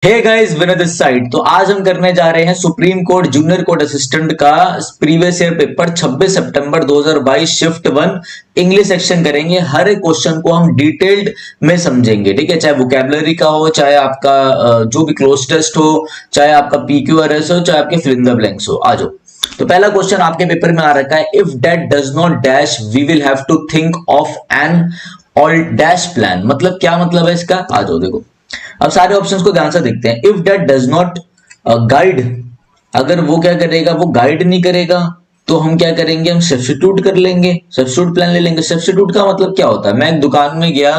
Hey guys, Vinay this side. तो आज हम करने जा रहे हैं supreme court junior court assistant का प्रीवियस ईयर पेपर 26 सितंबर 2022 शिफ्ट 1 इंग्लिश सेक्शन करेंगे। हर एक क्वेश्चन को हम डिटेल्ड में समझेंगे, ठीक है। चाहे वोकैबुलरी का हो, चाहे आपका जो भी क्लोज टेस्ट हो, चाहे आपका पीक्यूआरएस हो, चाहे आपके फिल इन द ब्लैंक्स हो। आ जाओ। तो पहला क्वेश्चन आपके पेपर में आ रखा है, if that does not dash we will have to think of an all dash plan. मतलब क्या मतलब है इसका? आ जाओ देखो। अब सारे ऑप्शंस को ध्यान से देखते हैं। If that does not guide, अगर वो क्या करेगा, वो गाइड नहीं करेगा, तो हम क्या करेंगे, हम सब्स्टिट्यूट कर लेंगे, सब्स्टिट्यूट प्लान ले लेंगे। सब्स्टिट्यूट का मतलब क्या होता है? मैं एक दुकान में गया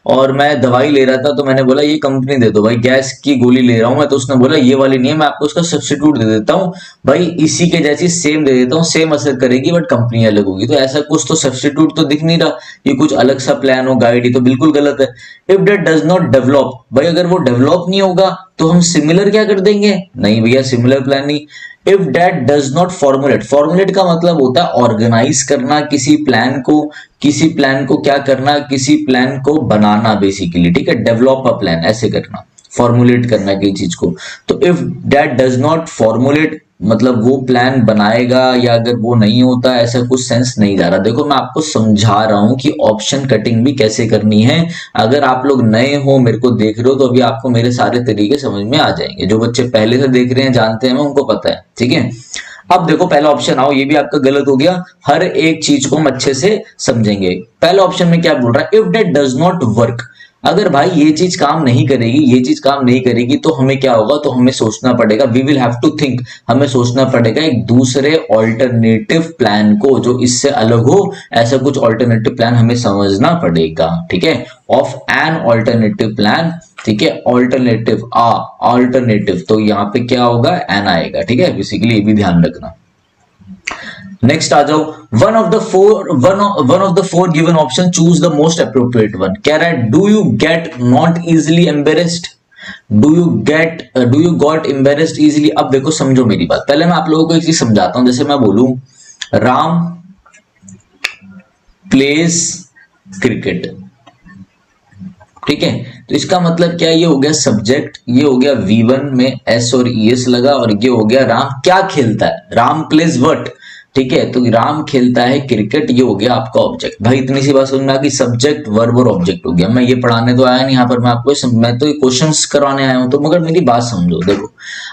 और मैं दवाई ले रहा था, तो मैंने बोला ये कंपनी दे दो भाई, गैस की गोली ले रहा हूं मैं, तो उसने बोला ये वाली नहीं है, मैं आपको उसका सब्स्टिट्यूट दे देता हूँ भाई, इसी के जैसी सेम दे देता हूँ, सेम असर करेगी बट कंपनी अलग होगी। तो ऐसा कुछ तो सब्स्टिट्यूट तो दिख नहीं रहा, ये कुछ अलग सा प्लान हो, गाइड, ये तो बिल्कुल गलत है। If that does not develop, भाई अगर वो डेवलप नहीं होगा तो हम सिमिलर क्या कर देंगे? नहीं भैया, सिमिलर प्लान नहीं। If that does not formulate, formulate का मतलब होता है ऑर्गेनाइज करना किसी प्लान को, किसी प्लान को क्या करना, किसी प्लान को बनाना बेसिकली, ठीक है। डेवलप अ प्लान ऐसे करना, फॉर्मुलेट करना किसी चीज को। तो if that does not formulate मतलब वो प्लान बनाएगा, या अगर वो नहीं होता, ऐसा कुछ सेंस नहीं जा रहा। देखो मैं आपको समझा रहा हूं कि ऑप्शन कटिंग भी कैसे करनी है। अगर आप लोग नए हो, मेरे को देख रहे हो, तो अभी आपको मेरे सारे तरीके समझ में आ जाएंगे। जो बच्चे पहले से देख रहे हैं, जानते हैं, उनको पता है, ठीक है। अब देखो पहला ऑप्शन आओ, ये भी आपका गलत हो गया। हर एक चीज को हम अच्छे से समझेंगे। पहला ऑप्शन में क्या बोल रहा है? If that does not work, अगर भाई ये चीज काम नहीं करेगी, ये चीज काम नहीं करेगी, तो हमें क्या होगा? तो हमें सोचना पड़ेगा, we will have to think, हमें सोचना पड़ेगा एक दूसरे ऑल्टरनेटिव प्लान को जो इससे अलग हो। ऐसा कुछ ऑल्टरनेटिव प्लान हमें समझना पड़ेगा, ठीक है। ऑफ एन ऑल्टरनेटिव प्लान, ठीक है। ऑल्टरनेटिव ऑल्टरनेटिव, तो यहाँ पे क्या होगा? एन आएगा, ठीक है। बेसिकली ये भी ध्यान रखना। नेक्स्ट आ जाओ। One of the four given option, choose the most appropriate one. कह रहा है, do you get not easily embarrassed, do you got embarrassed easily. अब देखो समझो मेरी बात, पहले मैं आप लोगों को एक चीज समझाता हूं। जैसे मैं बोलूं राम प्लेस क्रिकेट, ठीक है। तो इसका मतलब क्या? ये हो गया सब्जेक्ट, ये हो गया V1 में S और ES लगा, और ये हो गया राम क्या खेलता है, राम प्लेज व्हाट, ठीक है। तो राम खेलता है क्रिकेट, ये हो गया आपका ऑब्जेक्ट। भाई इतनी सी बात समझ में आ गई, सब्जेक्ट वर्ब और ऑब्जेक्ट हो गया। मैं ये पढ़ाने तो आया नहीं यहाँ पर, मैं तो क्वेश्चंस करवाने आया हूं। तो मगर मेरी बात समझो, देखो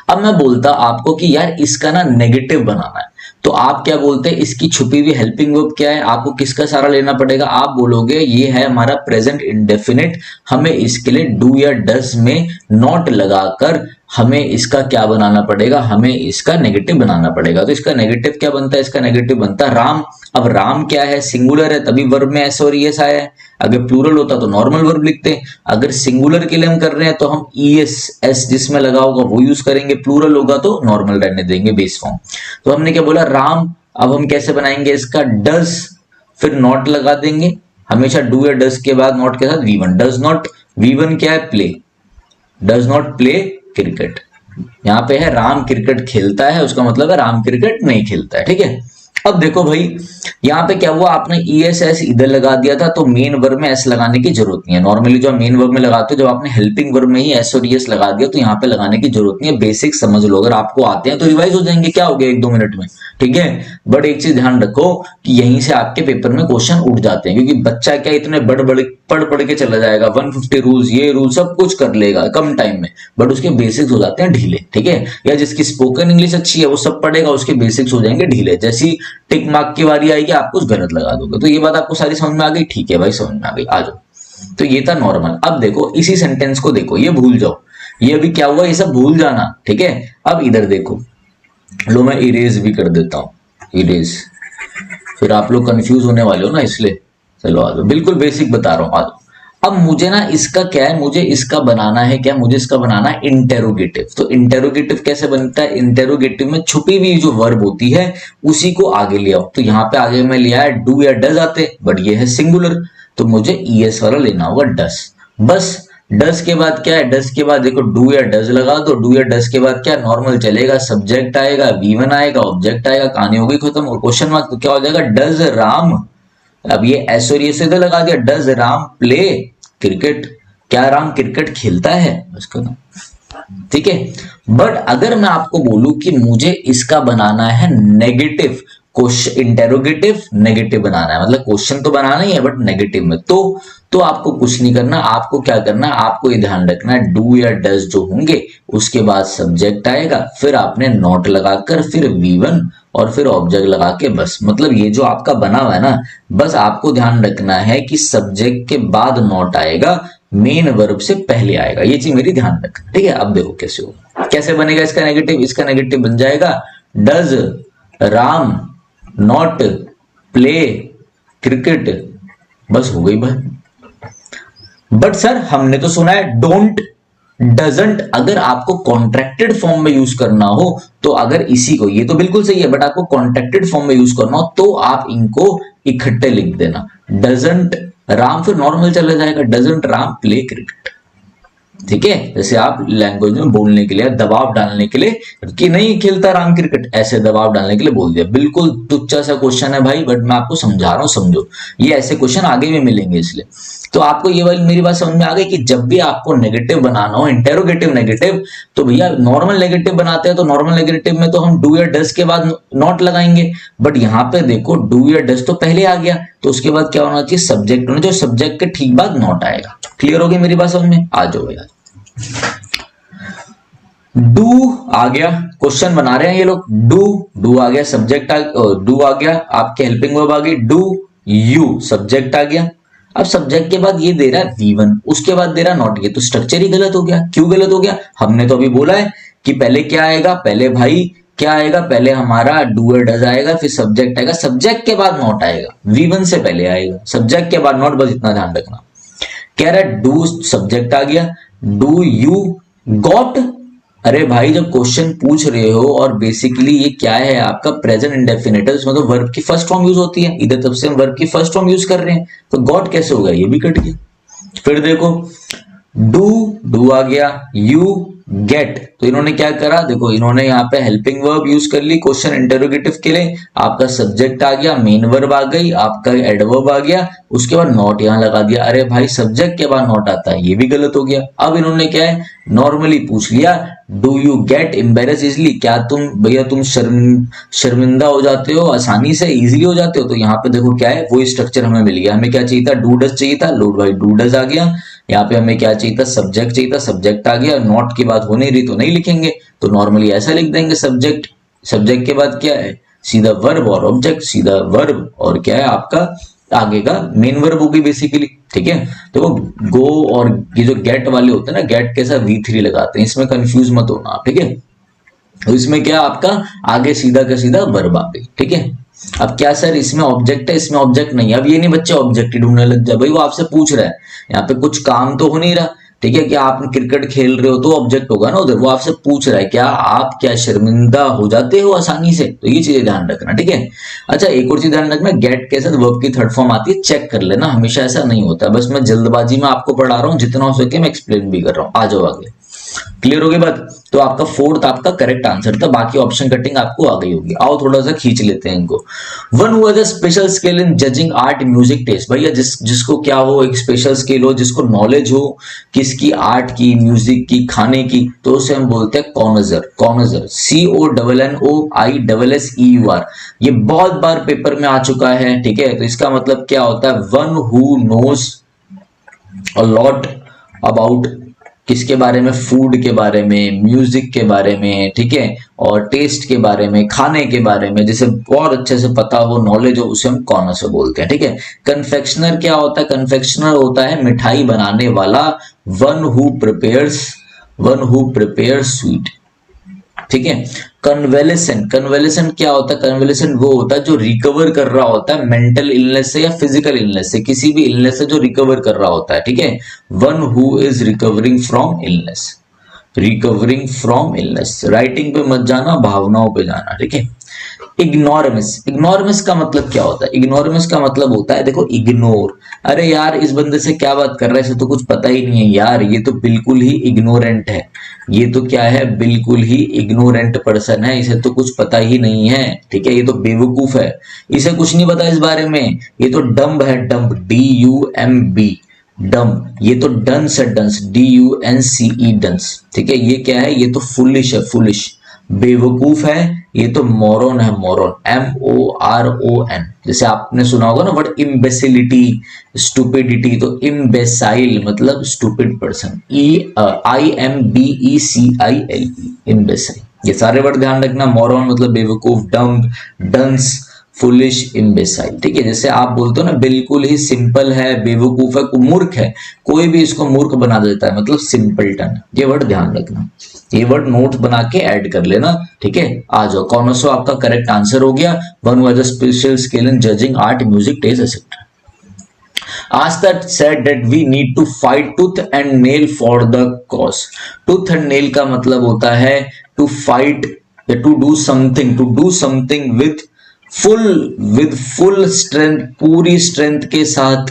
अब मैं बोलता आपको कि यार इसका ना नेगेटिव बनाना है, तो आप क्या बोलते हैं? इसकी छुपी हुई हेल्पिंग वर्ब क्या है? आपको किसका सहारा लेना पड़ेगा? आप बोलोगे ये है हमारा प्रेजेंट इंडेफिनिट, हमें इसके लिए डू या डस में नॉट लगाकर हमें इसका क्या बनाना पड़ेगा? हमें इसका नेगेटिव बनाना पड़ेगा। तो इसका नेगेटिव क्या बनता है? इसका नेगेटिव बनता है राम। अब राम क्या है? सिंगुलर है, तभी वर्ब में एस और ईएस आया है। अगर प्लूरल होता तो नॉर्मल वर्ब लिखते हैं। अगर सिंगुलर के लिए हम कर रहे हैं तो हम ईएस एस जिसमें लगा होगा वो यूज करेंगे, प्लूरल होगा तो नॉर्मल रहने देंगे, बेस फॉर्म। तो हमने क्या बोला? राम। अब हम कैसे बनाएंगे इसका? डज, फिर नॉट लगा देंगे, हमेशा डू या डज के बाद नॉट के साथ V1। डज नॉट, V1 क्या है? Play, does not play cricket. यहाँ पे है राम क्रिकेट खेलता है, उसका मतलब है राम क्रिकेट नहीं खेलता है, ठीक है। अब देखो भाई यहाँ पे क्या हुआ, आपने ESS इधर लगा दिया था, तो मेन वर्ब में एस लगाने की जरूरत नहीं है। नॉर्मली जो मेन वर्ब में लगाते हो, जब आपने हेल्पिंग वर्ब में ही एस और ES लगा दिया, तो यहाँ पे लगाने की जरूरत नहीं है। बेसिक समझ लो, अगर आपको आते हैं तो रिवाइज हो जाएंगे, क्या हो गया 1-2 मिनट में, ठीक है। बट एक चीज ध्यान रखो कि यहीं से आपके पेपर में क्वेश्चन उठ जाते हैं, क्योंकि बच्चा क्या इतने बड़ बड़े पढ़ पढ़ के चला जाएगा, 150 रूल्स, ये रूल सब कुछ कर लेगा कम टाइम में, बट उसके बेसिक्स हो जाते हैं ढीले, ठीक है। या जिसकी स्पोकन इंग्लिश अच्छी है वो सब पढ़ेगा, उसके बेसिक्स हो जाएंगे ढीले। जैसी टिक मार्क की बारी आएगी आप कुछ गलत लगा दोगे। तो ये बात आपको सारी समझ में आ गई? ठीक है भाई, समझ में आ गई, आ जाओ। तो ये था नॉर्मल। अब देखो इसी सेंटेंस को देखो, ये भूल जाओ, ये अभी क्या हुआ, ये सब भूल जाना, ठीक है। अब इधर देखो, लो मैं इरेज भी कर देता हूं, इरेज, फिर आप लोग कंफ्यूज होने वाले हो ना, इसलिए चलो आ जाओ, बिल्कुल बेसिक बता रहा हूं, आ जाओ। अब मुझे ना इसका क्या है, मुझे इसका बनाना है क्या? मुझे इसका बनाना है इंटेरोगेटिव। तो इंटेरोगेटिव कैसे बनता है? इंटेरोगेटिव में छुपी हुई जो वर्ब होती है उसी को आगे ले आओ। तो यहाँ पे आगे मैं लिया है डू या डज आते, बट ये है सिंगुलर, तो मुझे ES वाला लेना होगा, डस। बस डस के बाद क्या है? डस के बाद देखो डू या डज लगा दो, डू या डज के बाद क्या नॉर्मल चलेगा, सब्जेक्ट आएगा, V1 आएगा, ऑब्जेक्ट आएगा, कहानी हो गई खत्म। और क्वेश्चन मार्क तो क्या हो जाएगा? डज राम, अब ये एस और ये सीधे लगा दिया, डज राम प्ले क्रिकेट, क्या राम क्रिकेट खेलता है, उसका नाम। ठीक है। बट अगर मैं आपको बोलूं कि मुझे इसका बनाना है नेगेटिव क्वेश्चन, इंटेरोगेटिव नेगेटिव बनाना है, मतलब क्वेश्चन तो बनाना ही है बट नेगेटिव में, तो आपको कुछ नहीं करना, आपको क्या करना है, आपको ये ध्यान रखना है डू या डज जो होंगे उसके बाद सब्जेक्ट आएगा, फिर आपने नॉट लगाकर फिर V1 और फिर ऑब्जेक्ट लगा के बस, मतलब ये जो आपका बना हुआ है ना, बस आपको ध्यान रखना है कि सब्जेक्ट के बाद नॉट आएगा, मेन वर्ब से पहले आएगा, ये चीज मेरी ध्यान रखना, ठीक है। अब देखो कैसे होगा, कैसे बनेगा इसका नेगेटिव, इसका नेगेटिव बन जाएगा does Ram not play cricket, बस हो गई बात। बट सर हमने तो सुना है डोंट डजंट, अगर आपको कॉन्ट्रैक्टेड फॉर्म में यूज करना हो तो अगर इसी को, ये तो बिल्कुल सही है, बट आपको कॉन्ट्रैक्टेड फॉर्म में यूज करना हो तो आप इनको इकट्ठे लिख देना, डजंट राम, फिर नॉर्मल चला जाएगा डजंट राम प्ले क्रिकेट, ठीक है। जैसे आप लैंग्वेज में बोलने के लिए, दबाव डालने के लिए कि नहीं खेलता राम क्रिकेट, ऐसे दबाव डालने के लिए बोल दिया। बिल्कुल तुच्चा सा क्वेश्चन है भाई, बट मैं आपको समझा रहा हूं, समझो, ये ऐसे क्वेश्चन आगे भी मिलेंगे, इसलिए तो आपको ये वाली मेरी बात समझ में आ गई कि जब भी आपको नेगेटिव बनाना हो, इंटेरोगेटिव नेगेटिव, तो भैया नॉर्मल नेगेटिव बनाते हैं तो नॉर्मल नेगेटिव में तो हम डू या डज के बाद नॉट लगाएंगे, बट यहाँ पे देखो डू या डज तो पहले आ गया, तो उसके बाद क्या होना चाहिए, सब्जेक्ट होना, जो सब्जेक्ट के ठीक बाद नॉट आएगा। क्लियर हो गई मेरी बात समझ में, आ जाओ भैया। डू आ गया, क्वेश्चन बना रहे हैं ये लोग, डू आ गया, सब्जेक्ट डू आ गया, आपके हेल्पिंग वर्ब आ गई डू, यू सब्जेक्ट आ गया। अब सब्जेक्ट के बाद ये दे रहा है V1, उसके बाद दे रहा है नॉट, ये तो स्ट्रक्चर ही गलत हो गया। क्यों गलत हो गया, हमने तो अभी बोला है कि पहले क्या आएगा, पहले भाई क्या आएगा, पहले हमारा डू और डज आएगा, फिर सब्जेक्ट आएगा, सब्जेक्ट के बाद नॉट आएगा, V1 से पहले आएगा, सब्जेक्ट के बाद नॉट, बस इतना ध्यान रखना। कह रहा है डू सब्जेक्ट आ गया, डू यू गॉट, अरे भाई जब क्वेश्चन पूछ रहे हो और बेसिकली ये क्या है आपका प्रेजेंट इंडेफिनिट, उसमें तो वर्ब की फर्स्ट फॉर्म यूज होती है, इधर तब से हम वर्ब की फर्स्ट फॉर्म यूज कर रहे हैं, तो गॉट कैसे होगा, ये भी कट गया। फिर देखो डू आ गया, यू गेट, तो इन्होंने क्या करा, देखो इन्होंने यहाँ पे हेल्पिंग वर्ब यूज कर ली क्वेश्चन इंटरोगेटिव के लिए, आपका सब्जेक्ट आ गया, मेन वर्ब आ गई, आपका एडवर्ब आ गया, उसके बाद नॉट यहाँ लगा दिया। अरे भाई सब्जेक्ट के बाद नॉट आता है, ये भी गलत हो गया। अब इन्होंने क्या है, नॉर्मली पूछ लिया, do you get embarrass easily, क्या तुम भैया तुम शर्मिंदा हो जाते हो आसानी से, इजीली हो जाते हो, तो यहाँ पे देखो क्या है, वो स्ट्रक्चर हमें मिल गया। हमें क्या चाहिए था, डू डज चाहिए था, लो भाई डू डज आ गया। यहाँ पे हमें क्या चाहिए था, सब्जेक्ट चाहिए था, सब्जेक्ट आ गया, नॉट की बात हो नहीं रही तो नहीं लिखेंगे, तो नॉर्मली ऐसा लिख देंगे सब्जेक्ट, सब्जेक्ट के बाद क्या है, सीधा वर्ब और ऑब्जेक्ट, सीधा वर्ब और क्या है आपका आगे का मेन वर्ब होगी बेसिकली, ठीक है। तो वो गो और ये जो गेट वाले होते हैं ना, गेट के साथ V3 लगाते हैं, इसमें कंफ्यूज मत होना आप, ठीक है। तो इसमें क्या आपका आगे सीधा का सीधा वर्ब आ गई, ठीक है। अब क्या सर इसमें ऑब्जेक्ट है, इसमें ऑब्जेक्ट नहीं, अब ये नहीं बच्चे ऑब्जेक्ट ही ढूंढने लग जाए, भाई वो आपसे पूछ रहा है, यहाँ पे कुछ काम तो हो नहीं रहा, ठीक है, कि आप क्रिकेट खेल रहे हो तो ऑब्जेक्ट होगा ना उधर, वो आपसे पूछ रहा है क्या आप क्या शर्मिंदा हो जाते हो आसानी से, तो ये चीजें ध्यान रखना, ठीक है। अच्छा एक और चीज ध्यान रखना, गेट के साथ वर्ब की थर्ड फॉर्म आती है, चेक कर लेना, हमेशा ऐसा नहीं होता, बस मैं जल्दबाजी में आपको पढ़ा रहा हूँ, जितना हो सके मैं एक्सप्लेन भी कर रहा हूँ। आ जाओ आगे, क्लियर हो गई बात। तो आपका फोर्थ आपका करेक्ट आंसर था, बाकी ऑप्शन कटिंग आपको आ गई होगी। आओ थोड़ा सा खींच लेते हैं इनको। One who has a special skill in judging art music test, भैया जिसको क्या हो, एक स्पेशल स्किल हो, जिसको नॉलेज हो किसकी, आर्ट की, म्यूजिक की, खाने की, तो उसे हम बोलते हैं कॉनजर। कॉनजर CONNOISSEUR, ये बहुत बार पेपर में आ चुका है, ठीक है। तो इसका मतलब क्या होता है, one who knows a lot about किसके बारे में, फूड के बारे में, म्यूजिक के बारे में, ठीक है, और टेस्ट के बारे में, खाने के बारे में, जिसे बहुत अच्छे से पता हो, नॉलेज हो, उसे हम कॉनर बोलते हैं, ठीक है। कन्फेक्शनर क्या होता है, कन्फेक्शनर होता है मिठाई बनाने वाला, वन हु प्रिपेयर्स स्वीट, ठीक है। कन्वेलेसेंट, कन्वेलेसेंट क्या होता है, कन्वेलेसेंट वो होता है जो रिकवर कर रहा होता है मेंटल इलनेस से या फिजिकल इलनेस से, किसी भी इलनेस से जो रिकवर कर रहा होता है, ठीक है। One who is recovering from illness, recovering from illness. Writing पे मत जाना, भावनाओं पे जाना, ठीक है। इग्नोरमिस, इग्नोरमिस का मतलब क्या होता है, इग्नोरमिस का मतलब होता है देखो इग्नोर, अरे यार इस बंदे से क्या बात कर रहा है, इसे तो कुछ पता ही नहीं है यार, ये तो बिल्कुल ही इग्नोरेंट है, ये तो क्या है, बिल्कुल ही इग्नोरेंट पर्सन है, इसे तो कुछ पता ही नहीं है, ठीक है, ये तो बेवकूफ है, इसे कुछ नहीं पता इस बारे में, ये तो डम्ब है, डम्ब, DUMB, डम, ये तो डंस है, डंस, DUNCE, डंस, ठीक है। ये क्या है, ये तो फुलिश है, फुलिश। बेवकूफ है, ये तो मोरन है, मोरन, MORON। जैसे आपने सुना होगा ना वर्ड इम्बेसिलिटी, स्टूपिडिटी, तो इम्बेसाइल मतलब स्टूपिड पर्सन, IMBECILE, इम्बेसाइल। ये सारे वर्ड ध्यान रखना। मोरन मतलब बेवकूफ, डम्ब, डंस, फुलिश, इम्बेसाइल, ठीक है। जैसे आप बोलते हो ना बिल्कुल ही सिंपल है, बेवकूफ है, मूर्ख है, कोई भी इसको मूर्ख बना देता है, मतलब सिंपलटन। ये वर्ड ध्यान रखना, ये वर्ड नोट बना के ऐड कर लेना, ठीक है। आ जाओ, कौन सा आपका करेक्ट आंसर हो गया। One was a special skill in judging art, music, taste etcetera. Asta said that we need to fight tooth and nail for the cause. Tooth and nail का मतलब होता है to fight, to do something with full strength, पूरी strength के साथ,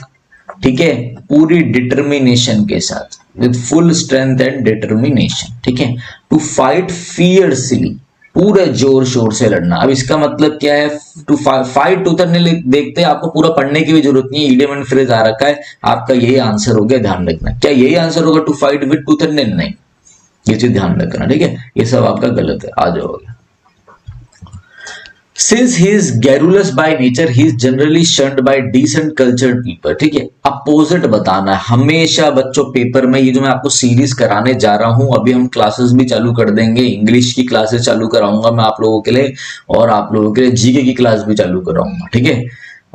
ठीक है, पूरी डिटर्मिनेशन के साथ, with full strength and determination, ठीक है। टू फाइट फियर्सली, पूरे जोर शोर से लड़ना। अब इसका मतलब क्या है, to fight tooth and nail, देखते हैं, आपको पूरा पढ़ने की भी जरूरत नहीं है, इडियम एंड फ्रेज आ रखा है, आपका यही आंसर हो गया, ध्यान रखना। क्या यही आंसर होगा to fight with tooth and nail? नहीं, ये चीज ध्यान रखना, ठीक है, ये सब आपका गलत है। आ जाओगे। Since he is garrulous by nature, he is generally shunned by decent cultured people, ठीक है। अपोजिट बताना है हमेशा बच्चों पेपर में। ये जो मैं आपको सीरीज कराने जा रहा हूं, अभी हम क्लासेस भी चालू कर देंगे, इंग्लिश की क्लासेस चालू कराऊंगा मैं आप लोगों के लिए, और आप लोगों के लिए जीके की क्लास भी चालू कराऊंगा, ठीक है।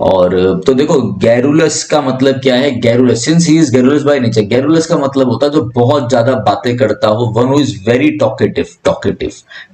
और तो देखो, गैरुलस का मतलब क्या है, garrulous, since he is garrulous by nature, garrulous का मतलब होता है जो बहुत ज्यादा बातें करता हो, one who is very talkative, talkative,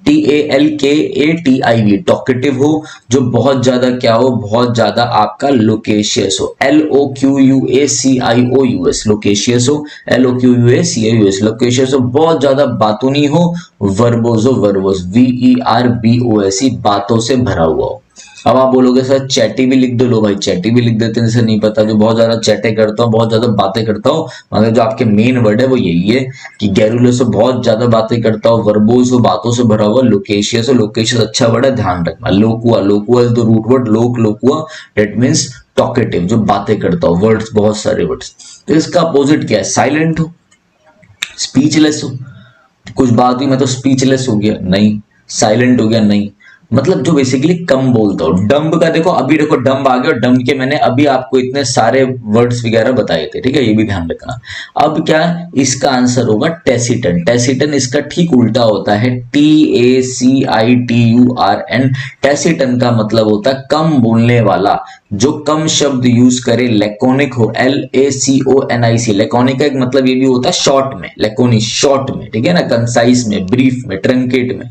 TALKATIV, talkative हो, जो बहुत ज्यादा क्या हो, बहुत ज्यादा आपका लोकेशियस हो, LOQUACIOUS, लोकेशियस हो, LOQUACIOUS, लोकेशियस हो, बहुत ज्यादा बातूनी हो, वर्बोज हो, वर्बोज, VERBOS, बातों से भरा हुआ हो। अब आप बोलोगे सर चैटी भी लिख दो, लो भाई चैटी भी लिख देते हैं, जैसे नहीं पता, जो बहुत ज्यादा चैटे करता हूँ, बहुत ज्यादा बातें करता हूँ, मगर जो आपके मेन वर्ड है वो यही है कि गैरुलस बहुत ज्यादा बातें करता हूँ, वर्बोस बातों से भरा हुआ, लोकेशियस लोकेशियस अच्छा वर्ड है, ध्यान रखना। Loqua, loqua is the root word, loqua, that means talkative, जो बातें करता हूँ, वर्ड्स, बहुत सारे वर्ड्स। तो इसका अपोजिट क्या है, साइलेंट हो, स्पीचलेस हो, कुछ बात हुई मैं तो स्पीचलेस हो गया, नहीं, साइलेंट हो गया, नहीं, मतलब जो बेसिकली कम बोलता हो। डम्ब का देखो, अभी देखो डम्ब आ गया, और डम्ब के मैंने अभी आपको इतने सारे वर्ड्स वगैरह बताए थे, ठीक है, ये भी ध्यान रखना। अब क्या इसका आंसर होगा, टेसिटन। टेसिटन इसका ठीक उल्टा होता है, TACITURN। टेसिटन का मतलब होता है कम बोलने वाला, जो कम शब्द यूज करे, लेकोनिक हो, LACONIC। लेकोनिक का एक मतलब ये भी होता है शॉर्ट में, लेकोनिक शॉर्ट में, ठीक है ना, कंसाइज में, ब्रीफ में, ट्रंकेट में।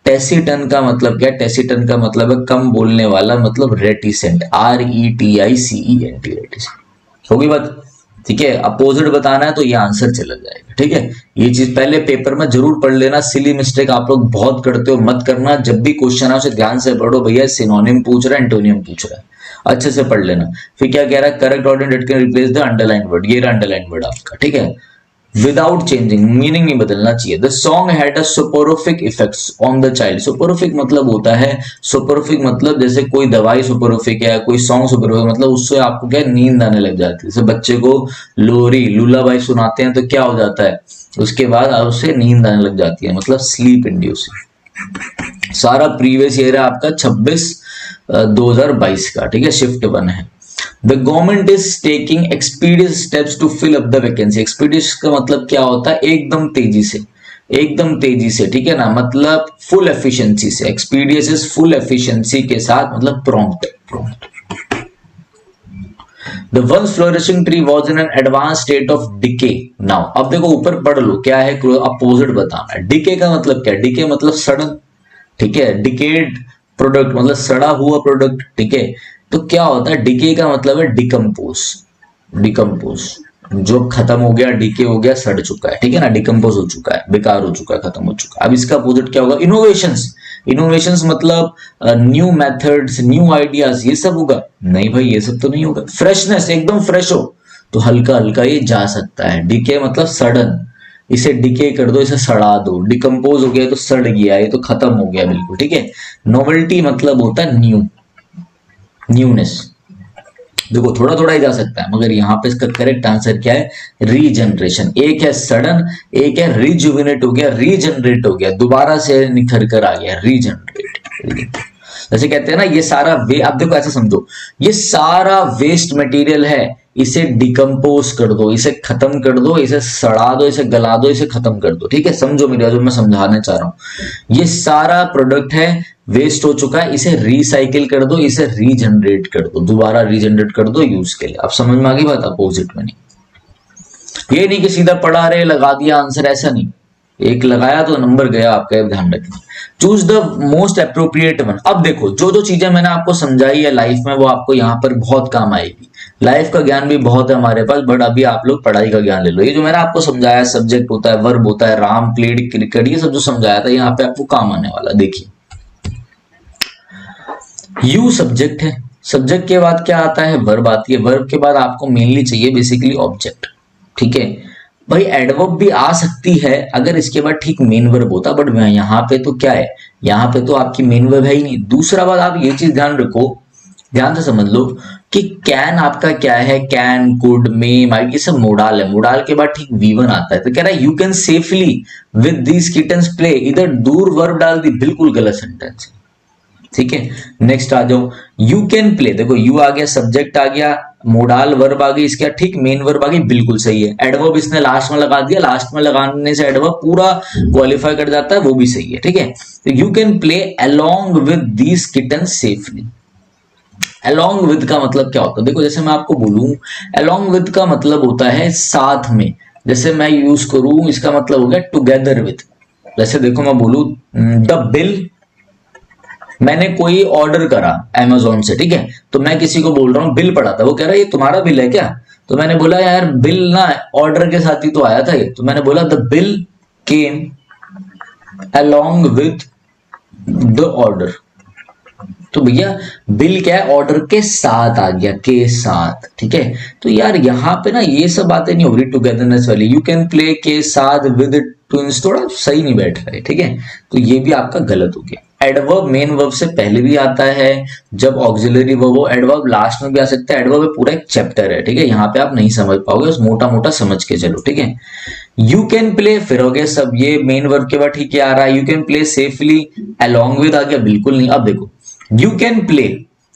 टेसिटन का मतलब क्या, टेसिटन का मतलब है कम बोलने वाला, मतलब रेटिसेंट, RETICENT, रेटिसेंट। होगी बात, ठीक है। अपोजिट बताना है तो ये आंसर चला जाएगा, ठीक है। ये चीज पहले पेपर में जरूर पढ़ लेना, सिली मिस्टेक आप लोग बहुत करते हो, मत करना। जब भी क्वेश्चन है उसे ध्यान से पढ़ो, भैया सिनोनिम पूछ रहा है, एंटोनियम पूछ रहा है, अच्छे से पढ़ लेना। फिर क्या कह रहा है, correct order that can replace the underline word, ये अंडरलाइन वर्ड आपका, ठीक है। विदाउट चेंजिंग, मीनिंग नहीं बदलना चाहिए। The song had a soporific effects on the child. Soporific मतलब होता है, सोपोरोफिक मतलब जैसे कोई दवाई सोपोरोफिक है, कोई सॉन्ग सोपोरोफिक, मतलब उससे आपको क्या नींद आने लग जाती है। जैसे बच्चे को लोरी, लुलाबाई सुनाते हैं तो क्या हो जाता है, उसके बाद उससे नींद आने लग जाती है, मतलब स्लीप इंड्यूसिंग। सारा प्रीवियस ईयर है आपका 26/2022 का, ठीक है, शिफ्ट 1 है। The government is taking expeditious steps to fill up the vacancy. Expeditious का मतलब क्या होता है, एकदम तेजी से, एकदम तेजी से, ठीक है ना, मतलब फुल एफिशिएंसी से। एक्सपीडियस इज फुल एफिशिएंसी के साथ, मतलब prompt, prompt. The once flourishing tree was in an advanced state of decay now. अब देखो ऊपर पढ़ लो क्या है, अपोजिट बताना है। डिके का मतलब क्या है, डिके मतलब सड़न, ठीक है, डिकेड प्रोडक्ट मतलब सड़ा हुआ प्रोडक्ट, ठीक है। तो क्या होता है, डिके का मतलब है डिकम्पोज, डिकम्पोज, जो खत्म हो गया, डिके हो गया, सड़ चुका है, ठीक है ना, डिकम्पोज हो चुका है, बेकार हो चुका है, खत्म हो चुका है। अब इसका अपोजिट क्या होगा, इनोवेशंस। इनोवेशंस मतलब न्यू मेथड्स, न्यू आइडियाज, ये सब होगा? नहीं भाई, ये सब तो नहीं होगा। फ्रेशनेस, एकदम फ्रेश हो, तो हल्का हल्का ये जा सकता है। डिके मतलब सडन, इसे डिके कर दो, इसे सड़ा दो, डिकम्पोज हो गया तो सड़ गया, ये तो खत्म हो गया बिल्कुल, ठीक है। नोवेल्टी मतलब होता है न्यू, न्यूनेस, देखो थोड़ा थोड़ा ही जा सकता है, मगर यहाँ पे इसका करेक्ट आंसर क्या है, रीजनरेशन। एक है सडन, एक है रिजुविनेट हो गया, रीजनरेट हो गया, दोबारा से निखर कर आ गया, रीजनरेट। जैसे कहते हैं ना ये सारा वे, आप देखो ऐसे समझो, ये सारा वेस्ट मटेरियल है, इसे डिकम्पोज कर दो, इसे खत्म कर दो, इसे सड़ा दो, इसे गला दो, इसे खत्म कर दो, ठीक है। समझो मेरा जो मैं समझाना चाह रहा हूं, ये सारा प्रोडक्ट है, वेस्ट हो चुका है, इसे रिसाइकिल कर दो, इसे रीजनरेट कर दो, दोबारा रीजनरेट कर दो यूज के लिए। अब समझ में आ गई बात, अपोजिट में नहीं, ये नहीं कि सीधा पढ़ा रहे लगा दिया आंसर, ऐसा नहीं, एक लगाया तो नंबर गया आपका, ध्यान रखना। Choose the most appropriate one. अब देखो जो जो चीजें मैंने आपको समझाई है लाइफ में, वो आपको यहाँ पर बहुत काम आएगी। लाइफ का ज्ञान भी बहुत है हमारे पास, बट अभी आप लोग पढ़ाई का ज्ञान ले लो। ये जो मैंने आपको समझाया, सब्जेक्ट होता है, वर्ब होता है, राम, प्लेड, क्रिकेट, ये सब जो समझाया था यहाँ पे आपको काम आने वाला। देखिए यू सब्जेक्ट है, सब्जेक्ट के बाद क्या आता है, वर्ब आती है, वर्ब के बाद आपको मेनली चाहिए बेसिकली ऑब्जेक्ट, ठीक है भाई। एडवर्ब भी आ सकती है अगर इसके बाद ठीक मेन वर्ब होता, बट यहाँ पे तो क्या है, यहाँ पे तो आपकी मेन वर्ब है ही नहीं। दूसरा बात आप ये चीज ध्यान रखो, ध्यान से समझ लो कि कैन आपका क्या है, कैन, कुड, मे, माइट, ये सब मोडाल है। मोडाल के बाद ठीक V1 आता है, तो कह रहा है you can safely with these kittens play, इधर दूर वर्ब डाल दी, बिल्कुल गलत सेंटेंस, ठीक है। नेक्स्ट आ जाओ, यू कैन प्ले, देखो यू आ गया, सब्जेक्ट आ गया, मोडाल वर्ब आ गई, इसका ठीक मेन वर्ब आ गई, बिल्कुल सही है। एडवर्ब इसने लास्ट में लगा दिया, लास्ट में लगाने से एडवर्ब पूरा क्वालिफाई कर जाता है, वो भी सही है, ठीक है। तो you can play along with these kitten safely. Along with का मतलब क्या होता है, देखो जैसे मैं आपको बोलूं, अलोंग विद का मतलब होता है साथ में। जैसे मैं यूज करूं, इसका मतलब हो गया टुगेदर विद। जैसे देखो मैं बोलूं द बिल, मैंने कोई ऑर्डर करा अमेजोन से, ठीक है, तो मैं किसी को बोल रहा हूँ बिल पड़ा था, वो कह रहा है ये तुम्हारा बिल है क्या, तो मैंने बोला यार बिल ना ऑर्डर के साथ ही तो आया था ये, तो मैंने बोला the bill came along with the order. तो भैया बिल क्या है, ऑर्डर के साथ आ गया, के साथ, ठीक है। तो यार यहाँ पे ना ये सब बातें नहीं हो रही टुगेदरनेस वाली, यू कैन प्ले के साथ विद ट्विंस, थोड़ा सही नहीं बैठ रहा है, ठीक है। तो ये भी आपका गलत हो गया। एडवर्ब मेन वर्ब से पहले भी आता है, जब ऑक्सिलरी वर्ब हो, एडवर्ब लास्ट में भी आ सकता है। एडवर्ब पूरा एक चैप्टर है, ठीक है, यहाँ पे आप नहीं समझ पाओगे, उस मोटा मोटा समझ के चलो, ठीक है। यू कैन प्ले, फिर हो गया सब, ये मेन वर्ब के बाद ठीक है आ रहा है, you can play safely, along with आ गया, बिल्कुल नहीं। अब देखो you can play,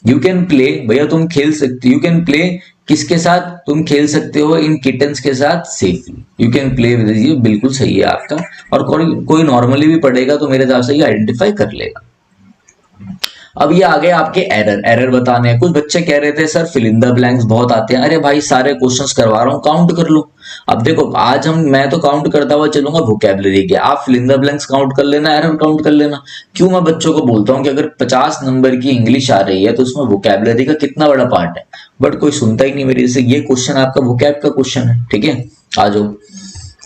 you can play भैया तुम खेल सकते हो, यू कैन प्ले किसके साथ, तुम खेल सकते हो इन किटन्स के साथ safely, you can play with, ये बिल्कुल सही है आपका। और कोई नॉर्मली भी पढ़ेगा तो मेरे हिसाब से ये आइडेंटिफाई कर लेगा। अब ये आ गए आपके एरर, एरर बताने हैं। कुछ बच्चे कह रहे थे sir fill in the blanks बहुत आते हैं, अरे भाई सारे क्वेश्चंस करवा रहा हूं, काउंट कर लो। अब देखो आज मैं तो काउंट करता हुआ चलूंगा वोकैबुलरी के, आप fill in the blanks count कर लेना, एरर काउंट कर लेना। क्यों मैं बच्चों को बोलता हूं कि अगर 50 नंबर की इंग्लिश आ रही है तो उसमें वोकैबुलरी का कितना बड़ा पार्ट है, बट कोई सुनता ही नहीं मेरे से। ये क्वेश्चन आपका वोकैब का क्वेश्चन है, ठीक है, आ जाओ।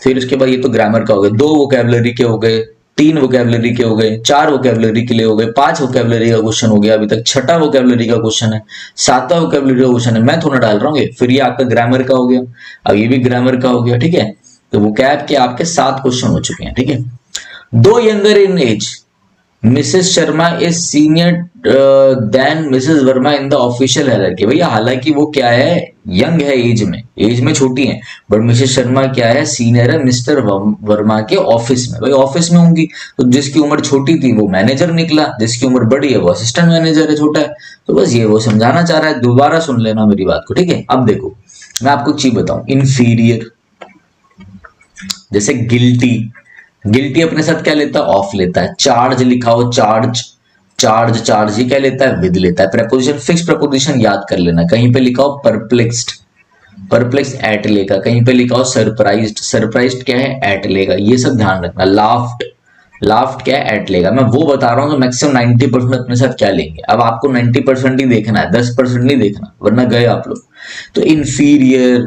फिर उसके बाद ये तो ग्रामर का हो गया, 2 वोकैबुलरी के हो गए, 3 वोकैबुलरी के हो गए, 4 वोकैबुलरी के लिए हो गए, 5 वोकैबुलरी का क्वेश्चन हो गया अभी तक, 6वां वोकैबुलरी का क्वेश्चन है, 7वां वोकैबुलरी का क्वेश्चन है, मैं थोड़ा डाल रहा हूँ। फिर ये आपका ग्रामर का हो गया, अब ये भी ग्रामर का हो गया, ठीक है। तो वोकैब के आपके 7 क्वेश्चन हो चुके हैं, ठीक है। Though younger in age, Mrs Sharma is senior than Mrs Verma in the official hierarchy. भैया हालांकि वो क्या है, यंग है, एज में छोटी है, बट मिसेस शर्मा क्या है, सीनियर है मिस्टर वर्मा के ऑफिस में। भाई ऑफिस में होंगी तो जिसकी उम्र छोटी थी वो मैनेजर निकला, जिसकी उम्र बड़ी है वो असिस्टेंट मैनेजर है, छोटा है। तो बस ये वो समझाना चाह रहा है, दोबारा सुन लेना मेरी बात को, ठीक है। अब देखो मैं आपको एक चीज बताऊं, इन्फीरियर, जैसे गिल्टी, गिल्टी अपने साथ क्या लेता है, ऑफ लेता है। चार्ज लिखा हो, चार्ज, चार्ज, चार्ज ये क्या लेता है, विद लेता है। प्रपोजिशन, फिक्स प्रपोजिशन याद कर लेना, कहीं पे लिखा हो परप्लेक्स्ड, परप्लेक्स एट लेगा, कहीं पे लिखा हो सरप्राइज्ड, सरप्राइज्ड क्या है, एट लेगा, ये सब ध्यान रखना। लाफ्ट, लाफ्ट क्या है, एट लेगा। मैं वो बता रहा हूँ तो मैक्सिमम 90% अपने साथ क्या लेंगे। अब आपको 90% ही देखना है, 10% नहीं देखना, वरना गए आप लोग। तो इन्फीरियर,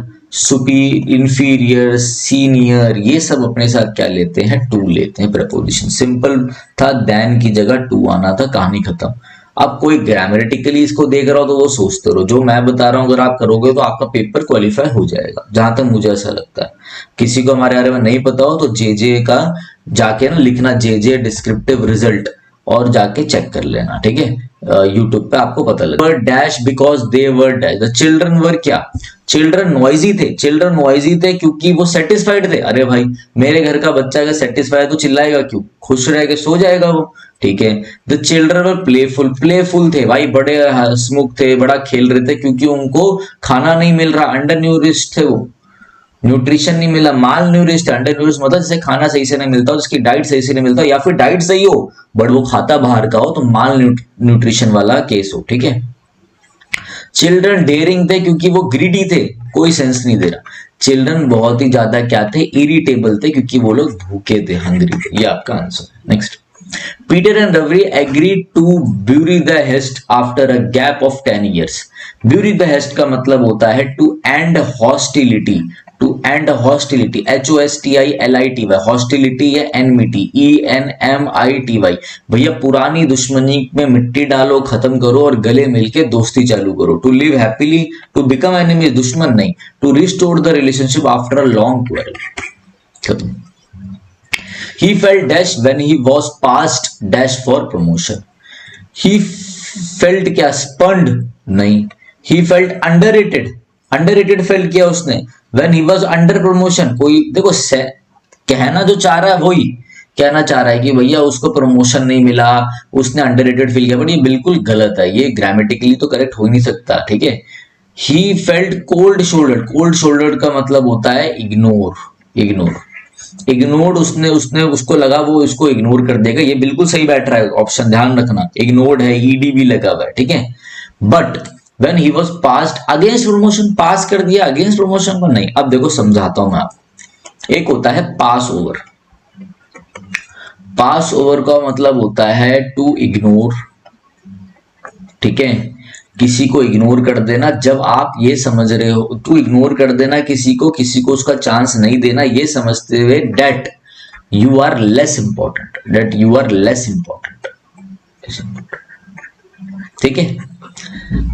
इंफीरियर, सीनियर, ये सब अपने साथ क्या लेते हैं, टू लेते हैं प्रपोजिशन। सिंपल था, देन की जगह टू आना था, कहानी खत्म। अब कोई ग्रामेटिकली इसको देख रहा हो तो वो सोचते रहो, जो मैं बता रहा हूं अगर आप करोगे तो आपका पेपर क्वालिफाई हो जाएगा, जहां तक मुझे ऐसा लगता है। किसी को हमारे बारे में नहीं पता हो तो जे का जाके ना लिखना, जे डिस्क्रिप्टिव रिजल्ट, और जाके चेक कर लेना, ठीक है, यूट्यूब पे आपको पता लगा। Dash because they were dash, the children were क्या, चिल्ड्रन नॉइजी थे, चिल्ड्रन नॉइजी थे क्योंकि वो सेटिस्फाइड थे। अरे भाई मेरे घर का बच्चा अगर सेटिस्फाइड है तो चिल्लाएगा क्यों, खुश रह के सो जाएगा वो, ठीक है। The children were playful, playful थे भाई, बड़े हंसमुख थे, बड़ा खेल रहे थे क्योंकि उनको खाना नहीं मिल रहा, अंडर न्यूरिश्ड थे वो, न्यूट्रिशन नहीं मिला, माल न्यूरिश्ड, अंडर न्यूरिश्ड मतलब जैसे खाना सही से नहीं मिलता हो, उसकी डाइट सही से नहीं मिलता, या फिर डाइट सही हो बट वो खाता बाहर का हो तो माल न्यूट्रिशन वाला केस हो, ठीक है। चिल्ड्रन डेयरिंग थे क्योंकि वो ग्रीडी थे, कोई सेंस नहीं दे रहा। चिल्ड्रन बहुत ही ज्यादा क्या थे, इरिटेबल थे क्योंकि वो लोग भूखे थे, हंग्री थे, ये आपका आंसर है। Next, Peter and Ravi agreed to bury the hest after a gap of 10 years। bury the hest का मतलब होता है to end hostility, to end hostility, HOSTILITY, hostility या एनमिटी, ENMITY, भैया पुरानी दुश्मनी में मिट्टी डालो, खत्म करो और गले मिलके दोस्ती चालू करो। To live happily, to become enemy, दुश्मन नहीं, to restore the relationship after a long quarrel, खत्म। He felt dash when he was passed dash for promotion. He felt क्या, spurned नहीं, he felt underrated, underrated felt किया उसने when he was under promotion। कोई देखो कहना जो चाह रहा है वही कहना चाह रहा है कि भैया उसको प्रमोशन नहीं मिला, उसने अंडररेटेड फील किया, बट ये बिल्कुल गलत है, ये ग्रामेटिकली तो करेक्ट हो ही नहीं सकता, ठीक है। He felt cold shouldered, cold shouldered का मतलब होता है इग्नोर, इग्नोर, इग्नोर्ड, उसने उसने उसको लगा वो इसको इग्नोर कर देगा, ये बिल्कुल सही बैठ रहा है ऑप्शन, ध्यान रखना, इग्नोर्ड है, ईडी भी लगा हुआ है, ठीक है। But when he was passed against promotion, pass कर दिया अगेंस्ट प्रमोशन को नहीं। अब देखो समझाता हूं मैं आपको, एक होता है पास ओवर, पास ओवर का मतलब होता है टू इग्नोर, ठीक है, किसी को इग्नोर कर देना। जब आप ये समझ रहे हो टू इग्नोर कर देना किसी को उसका चांस नहीं देना, ये समझते हुए that you are less important, that you are less important, ठीक है।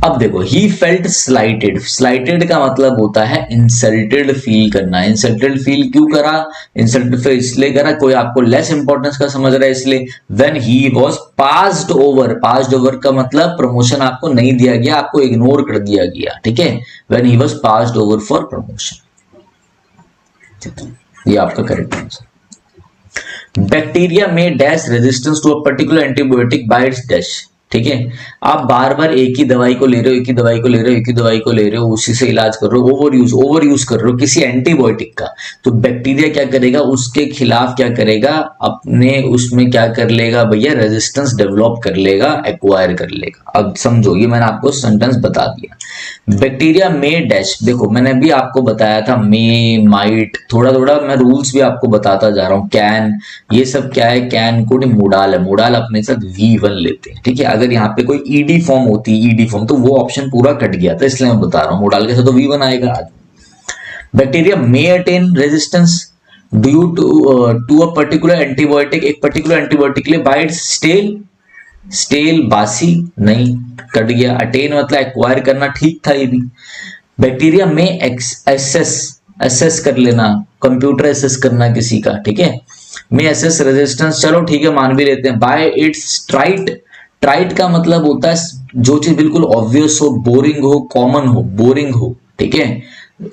अब देखो ही फेल्ट स्लाइटेड, स्लाइटेड का मतलब होता है इंसल्टेड फील करना। इंसल्टेड फील क्यों करा, इंसल्टेड फील इसलिए करा, कोई आपको लेस इंपॉर्टेंस का समझ रहा है इसलिए। When he was passed over, passed over का मतलब प्रमोशन आपको नहीं दिया गया, आपको इग्नोर कर दिया गया, ठीक है। When he was passed over for promotion, ये आपका करेक्ट आंसर। बैक्टीरिया में dash resistance to a particular antibiotic by its dash, ठीक है। आप बार बार एक ही दवाई को ले रहे हो, एक ही दवाई को ले रहे हो, एक ही दवाई को ले रहे हो, उसी से इलाज कर रहे हो, ओवर यूज कर रहे हो किसी एंटीबायोटिक का, तो बैक्टीरिया क्या करेगा, उसके खिलाफ क्या करेगा, अपने उसमें क्या कर लेगा भैया, रेजिस्टेंस डेवलप कर लेगा, एक्वायर कर लेगा। अब समझो, ये मैंने आपको सेंटेंस बता दिया। बैक्टीरिया में डैश, देखो मैंने भी आपको बताया था मे, माइट, थोड़ा थोड़ा मैं रूल्स भी आपको बताता जा रहा हूँ। कैन, ये सब क्या है, कैन को नहीं, मोडाल है, मोडाल अपने साथ V1 लेते हैं, ठीक है। अगर यहाँ पे कोई ईडी फॉर्म होती, ईडी फॉर्म, तो वो ऑप्शन पूरा कट गया था, इसलिए मैं बता रहा हूँ, मोडाल के साथ तो V1 आएगा। Bacteria may attain resistance due to a particular antibiotic, एक पर्टिकुलर एंटीबायोटिक ले बाय इट्स स्टेल, स्टेल बासी नहीं, कट गया। अटेन मतलब एक्वायर करना, ठीक था ये भी। बैक्टीरिया में एसेस कर लेना, कंप्यूटर एसेस करना किसी का, ठीक है। में एसेस रेजिस्टेंस, चलो ठीक है मान भी लेते हैं। बाय इट्स ट्राइट, ट्राइट का मतलब होता है जो चीज बिल्कुल ऑब्वियस हो, बोरिंग हो, कॉमन हो, बोरिंग हो, ठीक है।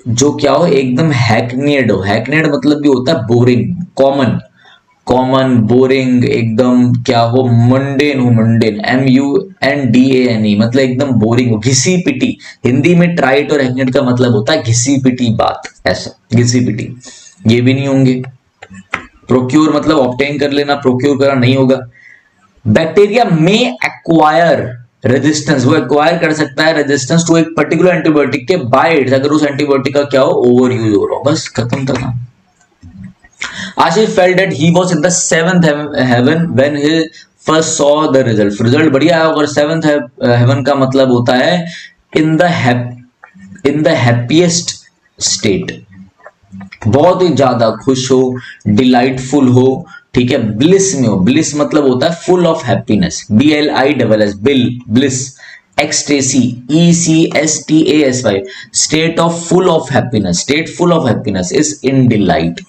जो क्या हो, एकदम हैकनेड हो, हैकनेड मतलब भी होता है बोरिंग, कॉमन, कॉमन, बोरिंग, एकदम क्या हो, मंडेन हो, मंडेन, MUNDANE मतलब एकदम बोरिंग हो, घिसी पिटी। हिंदी में ट्राइट और हैकनेड का मतलब होता है घिसी पिटी बात, ऐसा घिसी पिटी, ये भी नहीं होंगे। प्रोक्योर मतलब ऑब्टेन कर लेना, प्रोक्योर करना नहीं होगा। बैक्टीरिया में एक्वायर रेजिस्टेंस, वो एक्वायर कर सकता है रेजिस्टेंस टू एक पर्टिकुलर एंटीबायोटिक के बाय इट्स, अगर उस एंटीबायोटिक का क्या हो, ओवर यूज हो रहा हो, बस खत्म था काम। Ashish felt that he was in the 7th heaven when he first saw the result, result बढ़िया आया होगा। 7th हेवन का मतलब होता है इन द हैप्पीएस्ट स्टेट, बहुत ही ज्यादा खुश हो, डिलाइटफुल हो, ठीक है, ब्लिस में हो। ब्लिस मतलब होता है full of happiness, BLISS, bill, bliss, ecstasy, ECSTASY, state of full of happiness, state full of happiness is in delight,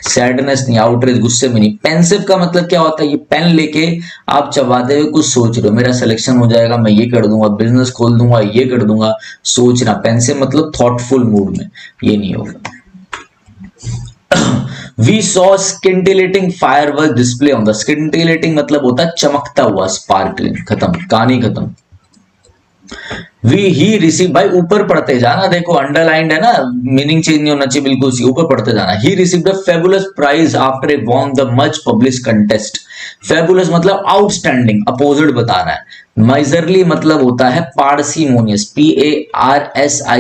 sadness नहीं, आउटरेज गुस्से में नहीं। पेंसिव का मतलब क्या होता है, ये पेन लेके आप चबाते हुए कुछ सोच रहे हो, मेरा सिलेक्शन हो जाएगा, मैं ये कर दूंगा, बिजनेस खोल दूंगा, ये कर दूंगा, सोचना। पेंसिव मतलब थॉटफुल मूड में, ये नहीं होगा। We saw scintillating fireworks display on the, scintillating मतलब होता है चमकता हुआ, sparkling, खत्म, कहानी खत्म। ही रिसीव, भाई ऊपर पढ़ते जाना, देखो अंडरलाइंड है ना, मीनिंग चेंज नहीं होना चाहिए, बिल्कुल सी ऊपर पढ़ते जाना। He received a fabulous prize after he won the much publish contest. Fabulous मतलब आउटस्टैंडिंग, अपोजिट बताना है। माइजरली मतलब होता है पार्सिमोनियस, PARSIMONIOUS,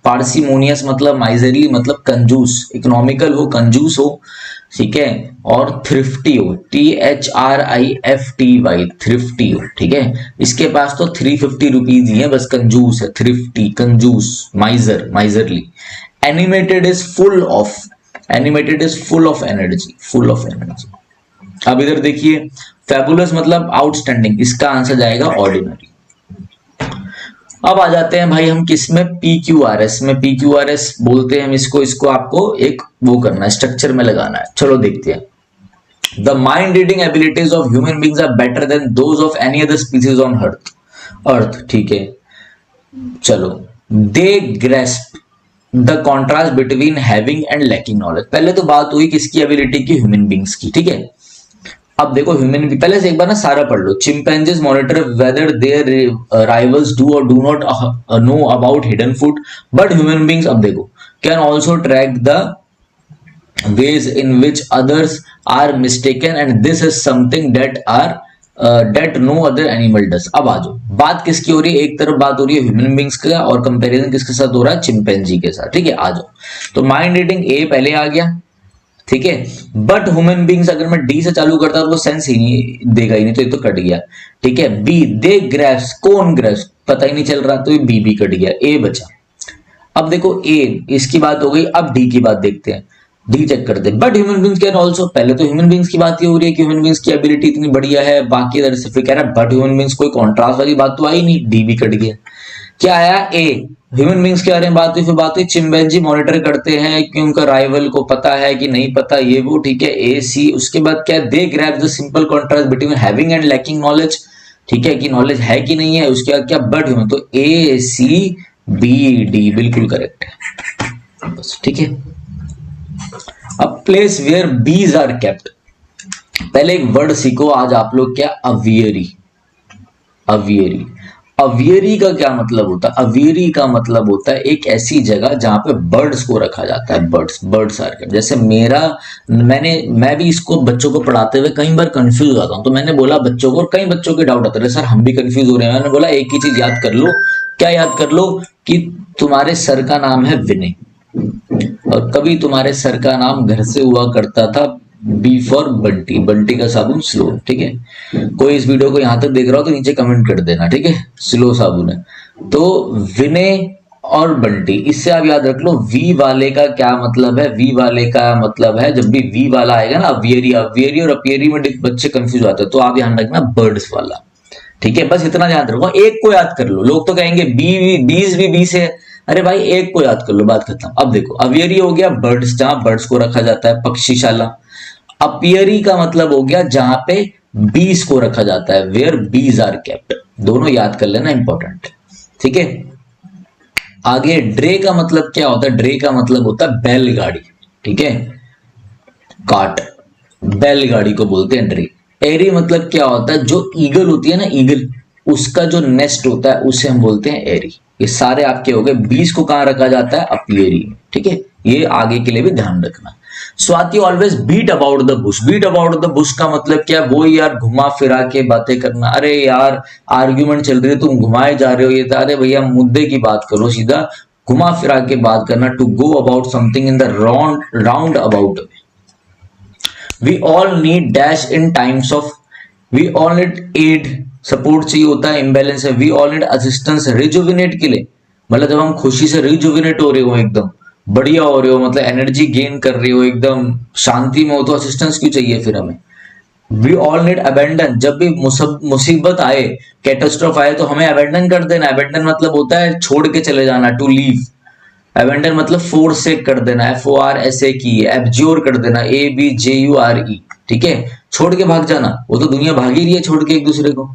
पार्सिमोनियस मतलब माइजरली मतलब कंजूस, इकोनॉमिकल हो, कंजूस हो, ठीक है, और थ्रिफ्टी हो, THRIFTY, थ्रिफ्टी हो, ठीक है। इसके पास तो 350 रुपीज ही है, बस कंजूस है, थ्रिफ्टी, कंजूस, माइजर, miserly. Animated is full of, animated is full of energy, full of energy. अब इधर देखिए, फेबुलस मतलब आउटस्टैंडिंग, इसका आंसर जाएगा ऑर्डिनरी। अब आ जाते हैं भाई हम किस में, PQRS में। PQRS बोलते हैं हम इसको, इसको आपको एक वो करना है, स्ट्रक्चर में लगाना है। चलो देखते हैं। The mind reading abilities of human beings are better than those of any other species on earth, ठीक है। चलो, they grasp the contrast between having and lacking knowledge. पहले तो बात हुई किसकी एबिलिटी की, ह्यूमन बींग्स की, ठीक है। अब देखो ह्यूमन, पहले से एक बार ना सारा पढ़ लो। Chimpanzees monitor whether their rivals do और do not know about hidden food, but human beings, अब देखो, can also track the ways in which others are mistaken and this is something that no other animal does। अब आ जाओ, बात किसकी हो रही है, एक तरफ बात हो रही है ह्यूमन बींग्स का और कंपैरिजन किसके साथ हो रहा है, चिंपैंजी के साथ, ठीक है। आ जाओ, तो माइंड रीडिंग ए पहले आ गया, ठीक है। बट ह्यूमन बींग्स, अगर मैं डी से चालू करता तो वो सेंस ही नहीं देगा ही नहीं, तो ये तो कट गया, ठीक है। बी, दे ग्रेप्स, कौन ग्रेप्स, पता ही नहीं चल रहा, तो ये बी भी कट गया, ए बचा। अब देखो ए, इसकी बात हो गई, अब डी की बात देखते हैं, डी चेक करते हैं। But human beings can also, पहले तो ह्यूमन बींग्स की बात ये हो रही है कि ह्यूमन बींग्स की एबिलिटी इतनी बढ़िया है, बाकी इधर से फिर कह रहा है बट ह्यूमन बींग्स, कोई कॉन्ट्रास्ट वाली बात तो आई नहीं, डी भी कट गया। क्या आया, ए, ह्यूमन बींग्स के बारे में बात हुई, फिर बात हुई चिंपैंजी मॉनिटर करते हैं कि उनका राइवल को पता है कि नहीं पता, ये वो, ठीक है, ए सी। उसके बाद क्या, they grab the simple contrast between having and lacking knowledge, ठीक है, कि नॉलेज है कि नहीं है। उसके बाद क्या, बट ह्यूमन, तो ए सी बी डी बिल्कुल करेक्ट है, बस, ठीक है। अब place where bees are kept, पहले एक वर्ड सीखो आज आप लोग, क्या, अवियरी। अवियरी, अवियरी का क्या मतलब होता है, अवियरी का मतलब होता है एक ऐसी जगह जहां पे बर्ड्स को रखा जाता है, बर्ड्स, बर्ड्स आर केप्ट। जैसे मैं भी इसको बच्चों को पढ़ाते हुए कई बार कंफ्यूज हो जाता हूं, तो मैंने बोला बच्चों को, और कई बच्चों के डाउट आते हैं, सर हम भी कंफ्यूज हो रहे हैं। मैंने बोला एक ही चीज याद कर लो, क्या याद कर लो, कि तुम्हारे सर का नाम है विनय, और कभी तुम्हारे सर का नाम घर से हुआ करता था बी फॉर बंटी, बंटी का साबुन स्लो, ठीक है। कोई इस वीडियो को यहां तक देख रहा हो तो नीचे कमेंट कर देना, ठीक है, स्लो साबुन है। तो विनय और बंटी, इससे आप याद रख लो वी वाले का क्या मतलब है, वी वाले का मतलब है, जब भी वी वाला आएगा ना, अवियरी, अवियरी और अपियरी में बच्चे कंफ्यूज होते हैं, तो आप ध्यान रखना बर्ड्स वाला, ठीक है। बस इतना याद रखो, एक को याद कर लो। लोग तो कहेंगे बी, बीज भी बी से, अरे भाई एक को याद कर लो, बात खत्म। अब देखो, अवियरी हो गया बर्ड्स, जहां बर्ड्स को रखा जाता है, पक्षीशाला। अपियरी का मतलब हो गया जहां पे बीज को रखा जाता है, वेयर बीज आर केप्ट। दोनों याद कर लेना, इंपॉर्टेंट, ठीक है। आगे ड्रे का मतलब क्या होता है, ड्रे का मतलब होता है बैलगाड़ी, ठीक है, कार्ट, बैलगाड़ी को बोलते हैं ड्रे। एरी मतलब क्या होता है, जो ईगल होती है ना, ईगल, उसका जो नेस्ट होता है उसे हम बोलते हैं एरी। ये सारे आपके हो गए। बीज को कहां रखा जाता है, अपियरी में, ठीक है। ये आगे के लिए भी ध्यान रखना। Swati always beat about the bush, beat about the bush का मतलब क्या, वो यार घुमा फिरा के बातें करना। अरे यार आर्ग्यूमेंट चल रही है, तुम घुमाए जा रहे हो, ये था, अरे भैया मुद्दे की बात करो, सीधा घुमा फिरा के बात करना। To go about something in the round about. We all need dash in times of, we all need aid, support चाहिए होता है, इम्बैलेंस है। We all need assistance, rejuvenate के लिए, मतलब जब हम खुशी से रिजुविनेट हो रहे हो, एकदम बढ़िया हो रहे हो, मतलब एनर्जी गेन कर रहे हो, एकदम शांति में हो, तो असिस्टेंस क्यों चाहिए फिर हमें। वी ऑल नीड अबेंडन, जब भी मुसीबत आए, कैटास्ट्रोफ आए, तो हमें अबेंडन कर देना। अबेंडन मतलब होता है छोड़ के चले जाना, टू लीव। अबेंडन मतलब फोरसेक कर देना, FORSAK, एब्ज्योर कर देना, ABJURE, ठीक है, छोड़ के भाग जाना। वो तो दुनिया भाग ही रही है छोड़ के एक दूसरे को।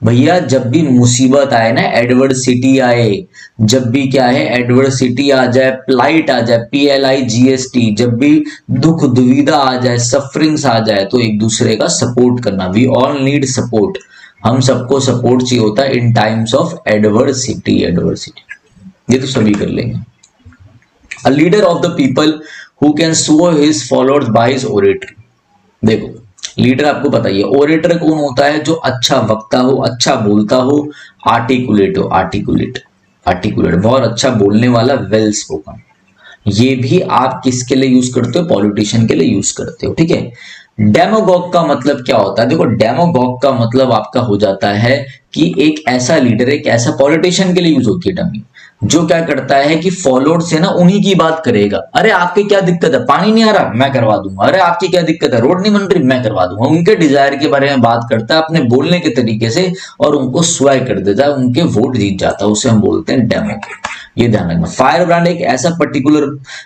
भैया जब भी मुसीबत आए ना, एडवर्सिटी आए, जब भी क्या है एडवर्सिटी आ जाए, प्लाइट आ जाए, PLIGST, जब भी दुख दुविधा आ जाए, सफरिंग्स आ जाए, तो एक दूसरे का सपोर्ट करना। वी ऑल नीड सपोर्ट, हम सबको सपोर्ट चाहिए होता है इन टाइम्स ऑफ एडवर्सिटी। एडवर्सिटी ये तो सभी कर लेंगे। A leader of the people who can show his followers by his oratory। देखो लीडर आपको पता ही है, ओरेटर कौन होता है? जो अच्छा वक्ता हो, अच्छा बोलता हो, आर्टिकुलेट हो, आर्टिकुलेट बहुत अच्छा बोलने वाला, वेल स्पोकन। ये भी आप किसके लिए यूज करते हो? पॉलिटिशियन के लिए यूज करते हो, ठीक है। डेमोगॉग का मतलब क्या होता है? देखो डेमोगॉग का मतलब आपका हो जाता है कि एक ऐसा लीडर, एक ऐसा पॉलिटिशियन के लिए यूज होती है डमी, जो क्या करता है कि फॉलोअर से ना उन्हीं की बात करेगा। अरे आपकी क्या दिक्कत है? पानी नहीं आ रहा, मैं करवा दूंगा। अरे आपकी क्या दिक्कत है? रोड नहीं बन रही, मैं करवा दूंगा। उनके डिजायर के बारे में बात करता है अपने बोलने के तरीके से, और उनको स्वय कर देता है, उनके वोट जीत जाता है। उसे हम बोलते हैं डेमोक्रेट। ये ध्यान रखना। फायर ब्रांड एक ऐसा पर्टिकुलर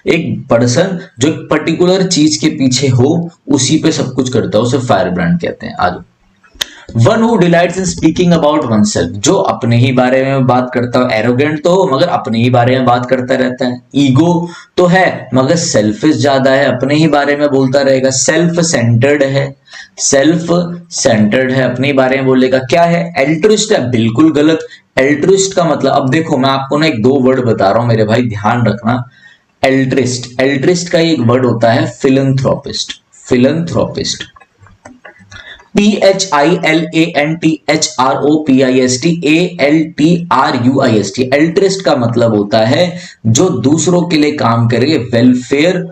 एक पर्सन जो एक पर्टिकुलर चीज के पीछे हो, उसी पे सब कुछ करता है, उसे फायर ब्रांड कहते हैं। आज one who delights in speaking about one self, जो अपने ही बारे में बात करता हो। एरोगेंट तो हो मगर अपने ही बारे में बात करता रहता है। ईगो तो है मगर सेल्फिश ज्यादा है, अपने ही बारे में बोलता रहेगा। सेल्फ सेंटर्ड है, सेल्फ सेंटर्ड है, अपने ही बारे में बोलेगा। क्या है? एल्ट्रिस्ट है, बिल्कुल गलत। एल्ट्रिस्ट का मतलब, अब देखो मैं आपको ना एक दो वर्ड बता रहा हूं मेरे भाई, ध्यान रखना। एल्ट्रिस्ट का एक वर्ड होता है फिलंथ्रोपिस्ट। फिलंथ्रोपिस्ट, PHILANTHROPIST एल्ट्रिस्ट का मतलब होता है जो दूसरों के लिए काम करे, वेलफेयर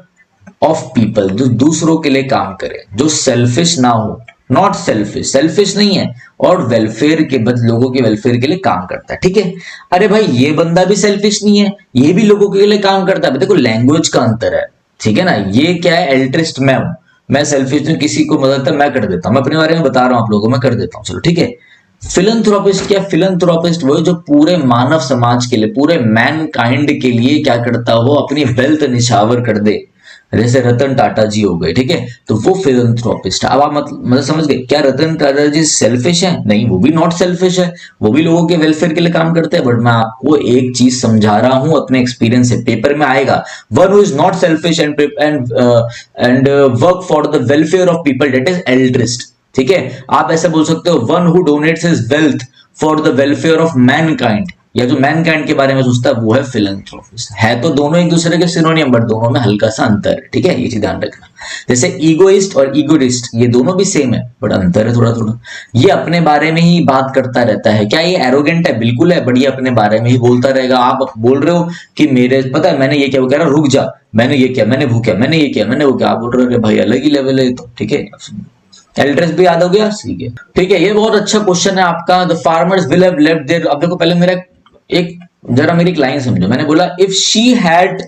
ऑफ पीपल, जो दूसरों के लिए काम करे, जो सेल्फिश ना हो। नॉट सेल्फिश, सेल्फिश नहीं है, और वेलफेयर के बद लोगों के वेलफेयर के लिए काम करता है, ठीक है। अरे भाई ये बंदा भी सेल्फिश नहीं है, ये भी लोगों के लिए काम करता है। देखो लैंग्वेज का अंतर है, ठीक है ना। ये क्या है? एल्ट्रिस्ट मैं हूं, मैं सेल्फिश हूं, किसी को मदद है मैं कर देता हूं, मैं अपने बारे में बता रहा हूं आप लोगों को, मैं कर देता हूं, चलो ठीक है। फिलंथ्रोपिस्ट क्या? फिलंथ्रोपिस्ट वो जो पूरे मानव समाज के लिए, पूरे मैन काइंड के लिए क्या करता हो? अपनी वेल्थ निछावर कर दे। जैसे रतन टाटा जी हो गए, ठीक है, तो वो फिलंथ्रोपिस्ट। अब आप मतलब समझ गए क्या? रतन टाटा जी सेल्फिश है? नहीं, वो भी नॉट सेल्फिश है, वो भी लोगों के वेलफेयर के लिए काम करते हैं। बट मैं आपको एक चीज समझा रहा हूं अपने एक्सपीरियंस से, पेपर में आएगा। One who is not selfish and work for the welfare of people, that is altruist, ठीक है। आप ऐसा बोल सकते हो, one who donates his wealth for the welfare of mankind, या जो मैनकाइंड के बारे में सोचता है वो है फिलंथ्रोपिस्ट। है तो दोनों एक दूसरे के सिनोनियम, बट दोनों में हल्का सा अंतर है, ठीक है, ये चीज ध्यान रखना। जैसे ईगोइस्ट और ईगोइस्ट, ये दोनों भी सेम है बट अंतर है थोड़ा थोड़ा। ये अपने बारे में ही बात करता रहता है। क्या ये एरोगेंट है? बिल्कुल है, बट ये अपने बारे में ही बोलता रहेगा। आप बोल रहे हो कि मेरे पता है मैंने ये किया, वो कह रहा रुक जा, मैंने ये किया, मैंने वो किया, मैंने ये किया, मैंने वो किया। आप बोल रहे हो भाई अलग ही लेवल है तो, ठीक है। एल्ट्रिस भी याद हो गया, ठीक है, ठीक है। ये बहुत अच्छा क्वेश्चन है आपका। The farmers will have left there, अब देखो पहले मेरा एक जरा मेरी लाइन समझो। मैंने बोला if she had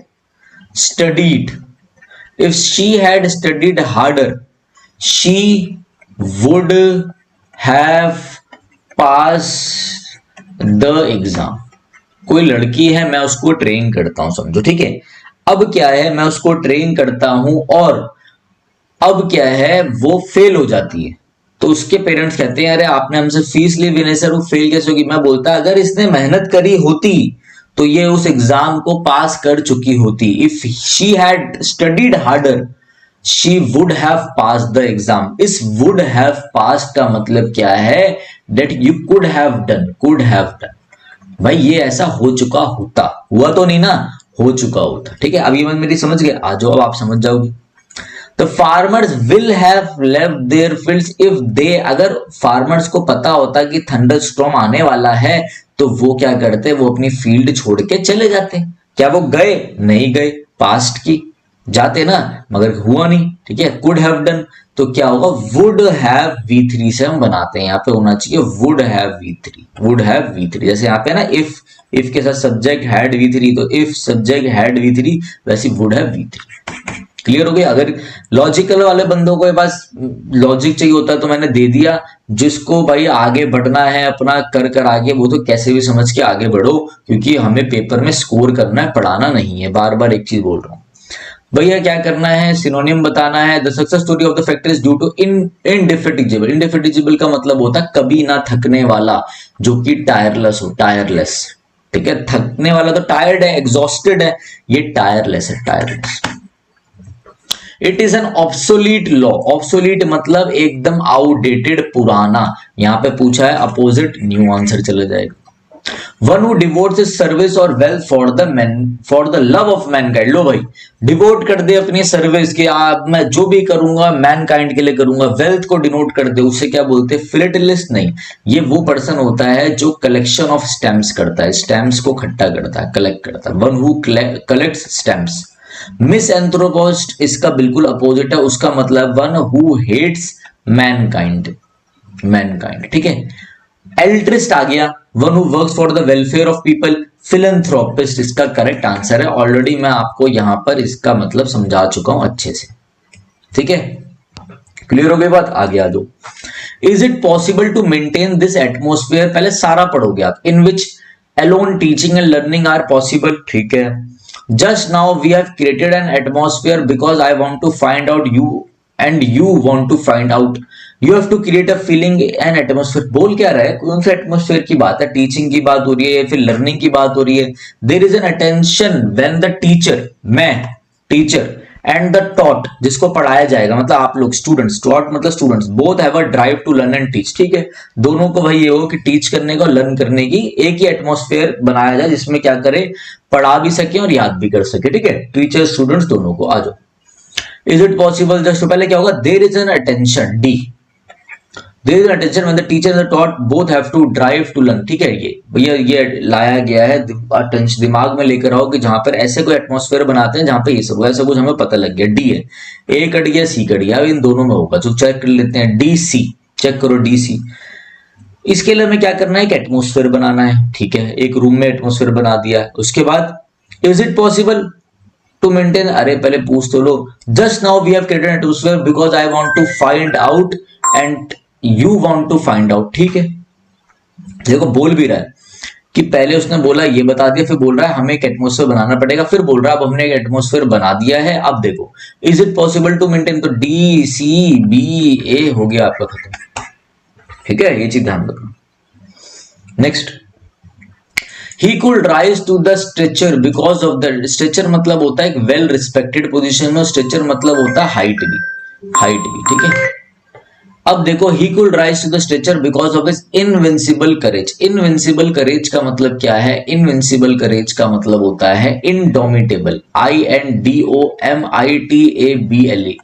studied, if she had studied harder, she would have pass the exam. कोई लड़की है, मैं उसको ट्रेन करता हूं, समझो, ठीक है। अब क्या है, मैं उसको ट्रेन करता हूं और अब क्या है, वो फेल हो जाती है, तो उसके पेरेंट्स कहते हैं अरे आपने हमसे फीस ली भी नहीं सर, वो फेल कैसे होगी? मैं बोलता अगर इसने मेहनत करी होती तो ये उस एग्जाम को पास कर चुकी होती। If she had studied harder she would have pass the exam. इस वुड हैव पास का मतलब क्या है? That you could have done, could have done. भाई ये ऐसा हो चुका होता, हुआ तो नहीं ना, हो चुका होता, ठीक है। अब ये मेरी समझ गए, आ जाओ अब आप समझ जाओगे। The farmers will have left their fields if they, अगर फार्मर्स को पता होता कि थंडर स्टॉर्म आने वाला है तो वो क्या करते? वो अपनी फील्ड छोड़ के चले जाते। क्या वो गए? नहीं गए, पास्ट की जाते ना, मगर हुआ नहीं, ठीक है। कुड हैव डन, तो क्या होगा? वुड हैव V3 से हम बनाते हैं, यहाँ पे होना चाहिए would have V3, would have V3। जैसे यहाँ पे ना इफ के साथ सब्जेक्ट हैड V3, तो इफ सब्जेक्ट हैड V3, वैसे वुड हैव V3। क्लियर हो गया। अगर लॉजिकल वाले बंदों को पास लॉजिक चाहिए होता तो मैंने दे दिया, जिसको भाई आगे बढ़ना है अपना कर कर आगे, वो तो कैसे भी समझ के आगे बढ़ो, क्योंकि हमें पेपर में स्कोर करना है, पढ़ाना नहीं है। बार बार एक चीज बोल रहा हूँ भैया, क्या करना है, सिनोनिम बताना है। The success story of the factor is due to indefatigable. Indefatigable का मतलब होता है कभी ना थकने वाला, जो कि टायरलेस हो, टायरलेस। ठीक है, थकने वाला तो टायर्ड है, एग्जॉस्टेड है, ये टायरलेस है, tireless. It is an obsolete law. Obsolete मतलब एकदम आउटडेटेड, पुराना। यहां पे पूछा है अपोजिट, न्यू आंसर चला जाएगा। One who devotes his service और wealth for the love of mankind. लो भाई, डिवोट कर दे अपनी सर्विस के, आप मैं जो भी करूंगा मैनकाइंड के लिए करूंगा। वेल्थ को डिनोट कर दे, उससे क्या बोलते हैं, फिलेटलिस्ट नहीं। ये वो पर्सन होता है जो कलेक्शन ऑफ स्टैम्प्स करता है, स्टैम्प्स को इकट्ठा करता है, कलेक्ट करता है। One who collects stamps. Misanthropist इसका बिल्कुल अपोजिट है, उसका मतलब one who hates mankind, mankind. ठीक है, एल्ट्रिस्ट आ गया, one who works for the welfare of people. Philanthropist इसका करेक्ट आंसर है। ऑलरेडी मैं आपको यहां पर इसका मतलब समझा चुका हूं अच्छे से। ठीक है, क्लियर हो गई बात, आगे आ जाओ। Is it possible to maintain this atmosphere, पहले सारा पढ़ोगे आप, in which alone teaching and learning are possible. ठीक है, just now we have created an atmosphere because I want to find out you and you want to find out, you have to create a feeling and atmosphere। बोल क्या रहा है, कौन सा atmosphere की बात है, टीचिंग की बात हो रही है, फिर लर्निंग की बात हो रही है। There is an attention when the teacher, मैं टीचर, एंड द टॉट जिसको पढ़ाया जाएगा, मतलब आप लोग स्टूडेंट्स, टॉट मतलब students, both have a drive to learn and teach. ठीक है, दोनों को भाई ये हो कि टीच करने का, लर्न करने की एक ही एटमोस्फेयर बनाया जाए, जिसमें क्या करे, पढ़ा भी सके और याद भी कर सके। ठीक है, टीचर स्टूडेंट्स दोनों को। आ जाओ, इज इट पॉसिबल, जस्ट पहले क्या होगा, there is an attention, D, there is an attention when the teacher and the taught both have to drive to learn. ठीक है, ये भैया ये लाया गया है, अटेंशन दिमाग में लेकर आओ कि जहां पर ऐसे कोई एटमोस्फेयर बनाते हैं जहां पे ये सब ऐसा कुछ हमें पता लग गया। डी है, ए कट गया, सी कट गया, अब इन दोनों में होगा, तो चेक कर लेते हैं। डी सी, चेक करो डी सी। इसके लिए हमें क्या करना है, एक एटमोस्फेयर बनाना है। ठीक है, एक रूम में एटमोस्फेयर बना दिया, उसके बाद is it possible to maintain, अरे पहले पूछ तो लो। Just now we have created atmosphere because I want to find out and you want to find out. ठीक है, देखो बोल भी रहा है कि पहले उसने बोला ये बता दिया, फिर बोल रहा है हमें एक एटमोस्फेयर बनाना पड़ेगा, फिर बोल रहा है अब हमने एक एटमोस्फेयर बना दिया है। अब देखो, is it possible to maintain, तो डी सी बी ए हो गया आपका खत्म। ठीक है, ये चीज ध्यान रखना। Next, he could rise to the stretcher because of the, stretcher मतलब होता है एक वेल रिस्पेक्टेड पोजीशन में, स्ट्रेचर मतलब होता है हाइट भी, हाइट भी। ठीक है, अब देखो, he could rise to the stretcher because of his invincible courage। invincible courage का मतलब क्या है, invincible courage का मतलब होता है indomitable, INDOMITABLE,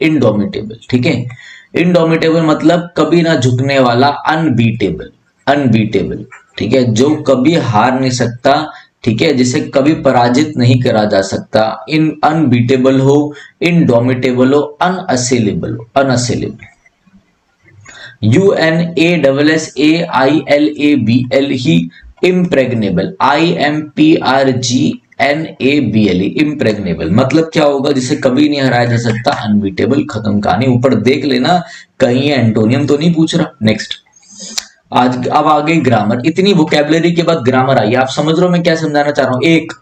indomitable। ठीक है, indomitable मतलब कभी ना झुकने वाला, unbeatable, unbeatable। ठीक है, जो कभी हार नहीं सकता, ठीक है, जिसे कभी पराजित नहीं करा जा सकता। इन अनबीटेबल हो, इनडोमिटेबल हो, अनअसेलेबल हो, अनअसेलेबल। UNASSAILABL ही इम्प्रेग्नेबल, IMPRGNABLE, इम्प्रेग्नेबल मतलब क्या होगा, जिसे कभी नहीं हराया जा सकता, अनबीटेबल, खत्म कहानी। ऊपर देख लेना कहीं एंटोनियम तो नहीं पूछ रहा। नेक्स्ट, आज अब आ गई ग्रामर। इतनी वोकैबुलरी के बाद ग्रामर आई, आप समझ रहे हो मैं क्या समझाना चाह रहा हूं। 1